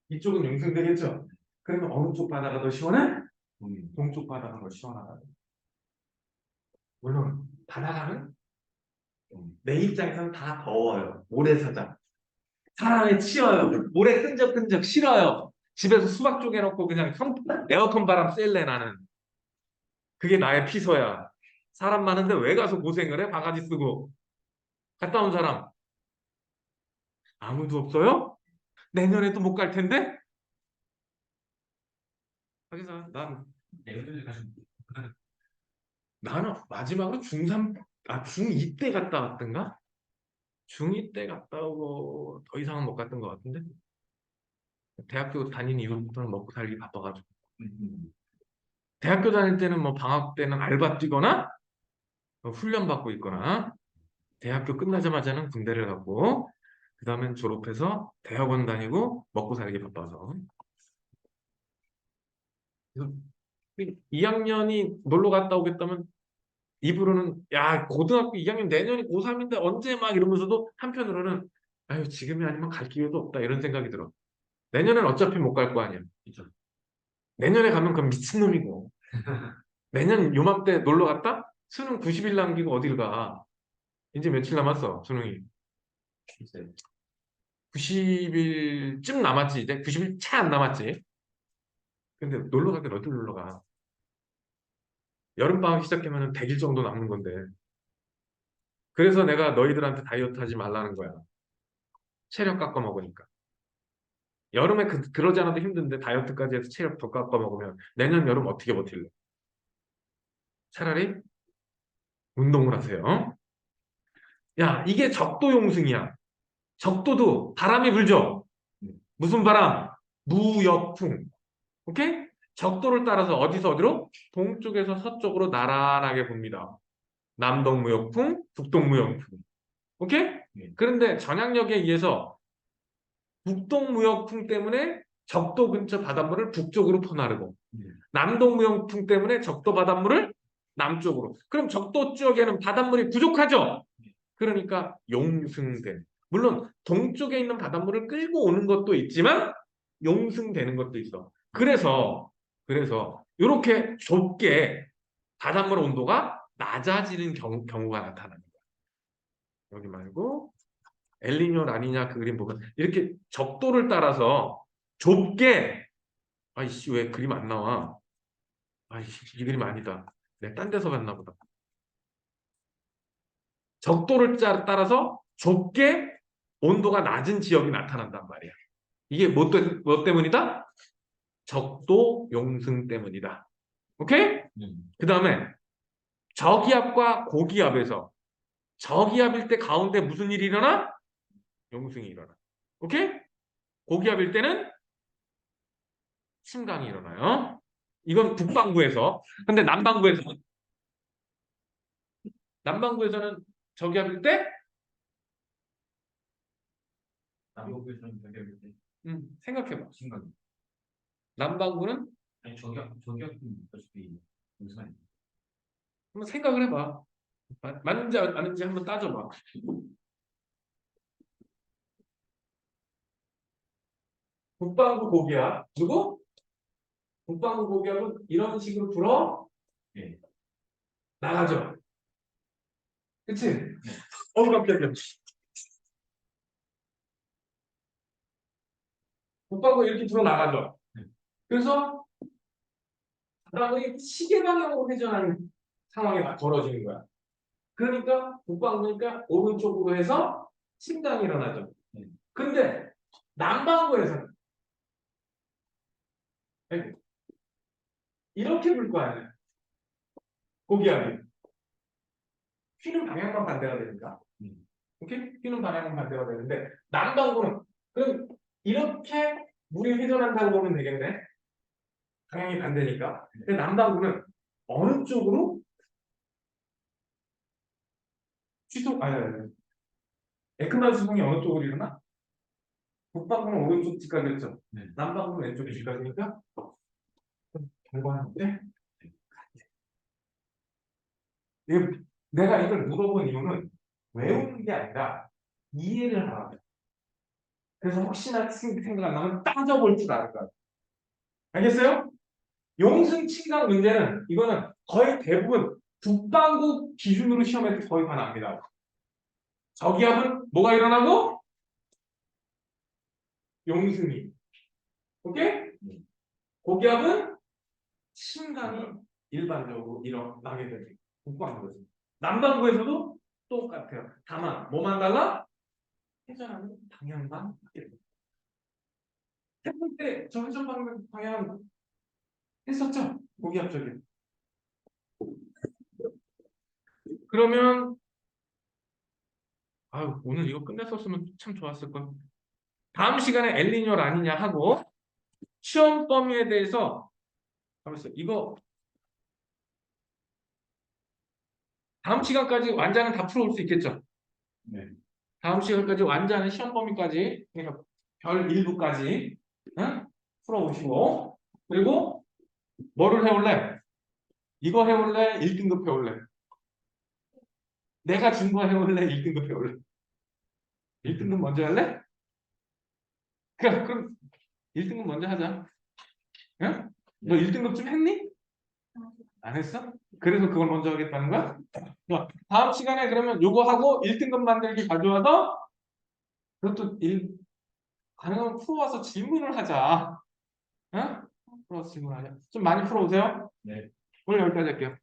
이쪽은 용승 되겠죠? 그러면 어느 쪽 바다가 더 시원해? 음. 동쪽 바다가 더 시원하다. 물론 바다가는 내 입장에서는 다 더워요. 모래사장. 사람이 치여요. 모래 끈적끈적 싫어요. 집에서 수박 쪼개놓고 그냥 에어컨 바람 쐴래 나는. 그게 나의 피서야. 사람 많은데 왜 가서 고생을 해? 바가지 쓰고. 갔다 온 사람 아무도 없어요? 내년에도 못 갈 텐데? 하기사 내년에 가시면 나는 마지막으로 중2 때 갔다 왔던가? 중2 때 갔다 오고 더 이상은 못 갔던 것 같은데? 대학교 다닌 이후부터는 먹고 살기 바빠가지고. 대학교 다닐 때는 뭐 방학 때는 알바 뛰거나 훈련 받고 있거나 대학교 끝나자마자는 군대를 가고 그 다음엔 졸업해서 대학원 다니고 먹고 살기 바빠서 그래서 2학년이 놀러 갔다 오겠다면 입으로는 야 고등학교 2학년 내년이 고3인데 언제 막 이러면서도 한편으로는 아유 지금이 아니면 갈 기회도 없다 이런 생각이 들어. 내년엔 어차피 못 갈 거 아니야. 그렇죠. 내년에 가면 그럼 미친놈이고 내년 요맘때 놀러 갔다? 수능 90일 남기고 어딜 가? 이제 며칠 남았어 수능이. 글쎄요. 90일쯤 남았지 이제 90일 채 안 남았지. 근데 놀러 가긴 어딜 놀러 가? 여름방학 시작하면 100일 정도 남는 건데. 그래서 내가 너희들한테 다이어트 하지 말라는 거야. 체력 깎아 먹으니까. 여름에 그러지 않아도 힘든데 다이어트까지 해서 체력 더 깎아 먹으면 내년 여름 어떻게 버틸래? 차라리 운동을 하세요. 야, 이게 적도 용승이야. 적도도 바람이 불죠? 무슨 바람? 무역풍. 오케이? 적도를 따라서 어디서 어디로? 동쪽에서 서쪽으로 나란하게 봅니다. 남동무역풍, 북동무역풍. 오케이? 그런데 전향력에 의해서 북동무역풍 때문에 적도 근처 바닷물을 북쪽으로 퍼나르고 남동무역풍 때문에 적도 바닷물을 남쪽으로. 그럼 적도 지역에는 바닷물이 부족하죠? 그러니까 용승된. 물론 동쪽에 있는 바닷물을 끌고 오는 것도 있지만 용승되는 것도 있어. 그래서 이렇게 좁게 바닷물 온도가 낮아지는 경우가 나타납니다. 여기 말고 엘니뇨 라니냐 그 그림 보면 이렇게 적도를 따라서 좁게 아이씨 왜 그림 안 나와? 아이씨 이 그림 아니다. 내가 딴 데서 봤나 보다. 적도를 따라서 좁게 온도가 낮은 지역이 나타난단 말이야. 이게 뭐 때문이다? 적도 용승 때문이다. 오케이? 음. 그 다음에 저기압과 고기압에서 저기압일 때 가운데 무슨 일이 일어나? 용승이 일어나. 오케이? 고기압일 때는 침강이 일어나요. 이건 북반구에서. 근데 남반구에서는 저기압일 때 남북에서는 저기압일 때 생각해봐. 심각해. 남반구는 아니 저기압은 어차피 무슨 말이야? 한번 생각을 해봐. 맞는지 안 맞는지 한번 따져봐. 북반구 고기압 누구? 북방구 고기압은 이런 식으로 불어 예. 나가죠. 그치? 네. 깜짝이야. 북방구 이렇게 불어 나가죠. 네. 그래서 바람이 시계 방향으로 회전하는 상황이 벌어지는 거야. 그러니까 북방구니까 오른쪽으로 해서 침강이 일어나죠. 네. 근데 남반구에서는 이렇게 불 거 아니야. 고기압이. 휘는 방향만 반대가 되니까. 오케이? 휘는 방향만 반대가 되는데 남반구는 그럼 이렇게 물이 회전한다고 보면 되겠네. 방향이 반대니까. 근데 남반구는 어느 쪽으로 아니. 에크만 수송이 어느 쪽으로 일어나? 북반구는 오른쪽 직각이었죠. 네. 남반구는 왼쪽 직각이니까 결과는 내가 이걸 물어본 이유는 외우는 게 아니라 이해를 하라. 그래서 혹시나 생각 안 나면 따져볼 줄 아는 거야. 알겠어요? 용승 침강 문제는 이거는 거의 대부분 북반구 기준으로 시험에서 거의 다 납니다. 저기압은 뭐가 일어나고? 용승이. 오케이? 고기압은 침강이 일반적으로 일어나게 됩니다. 북반구에서. 남반구에서도 똑같아요. 다만 뭐만 달라? 회전하는 방향만 바뀌어요. 해볼 때 저 회전 방향 했었죠? 고기압적인. 그러면 오늘 이거 끝냈었으면 참 좋았을 걸. 다음 시간에 엘니뇨 라니냐 하고 시험 범위에 대해서 잠깐만요. 이거 다음 시간까지 완자는 다 풀어올 수 있겠죠? 네. 다음 시간까지 완자는 시험 범위까지 그러니까 별 1부까지 응? 풀어오시고 그리고 뭐를 해올래? 이거 해올래? 1등급 해올래? 내가 준 거 해올래? 1등급 해올래? 1등급 먼저 할래? 그럼 1등급 먼저 하자. 응? 너 1등급 좀 했니? 안 했어? 그래서 그걸 먼저 하겠다는 거야? 자, 다음 시간에 그러면 요거 하고 1등급 만들기 가져와서 그것도 가능하면 풀어와서 질문을 하자. 응? 풀어와서 질문하자. 좀 많이 풀어오세요. 네. 오늘 여기까지 할게요.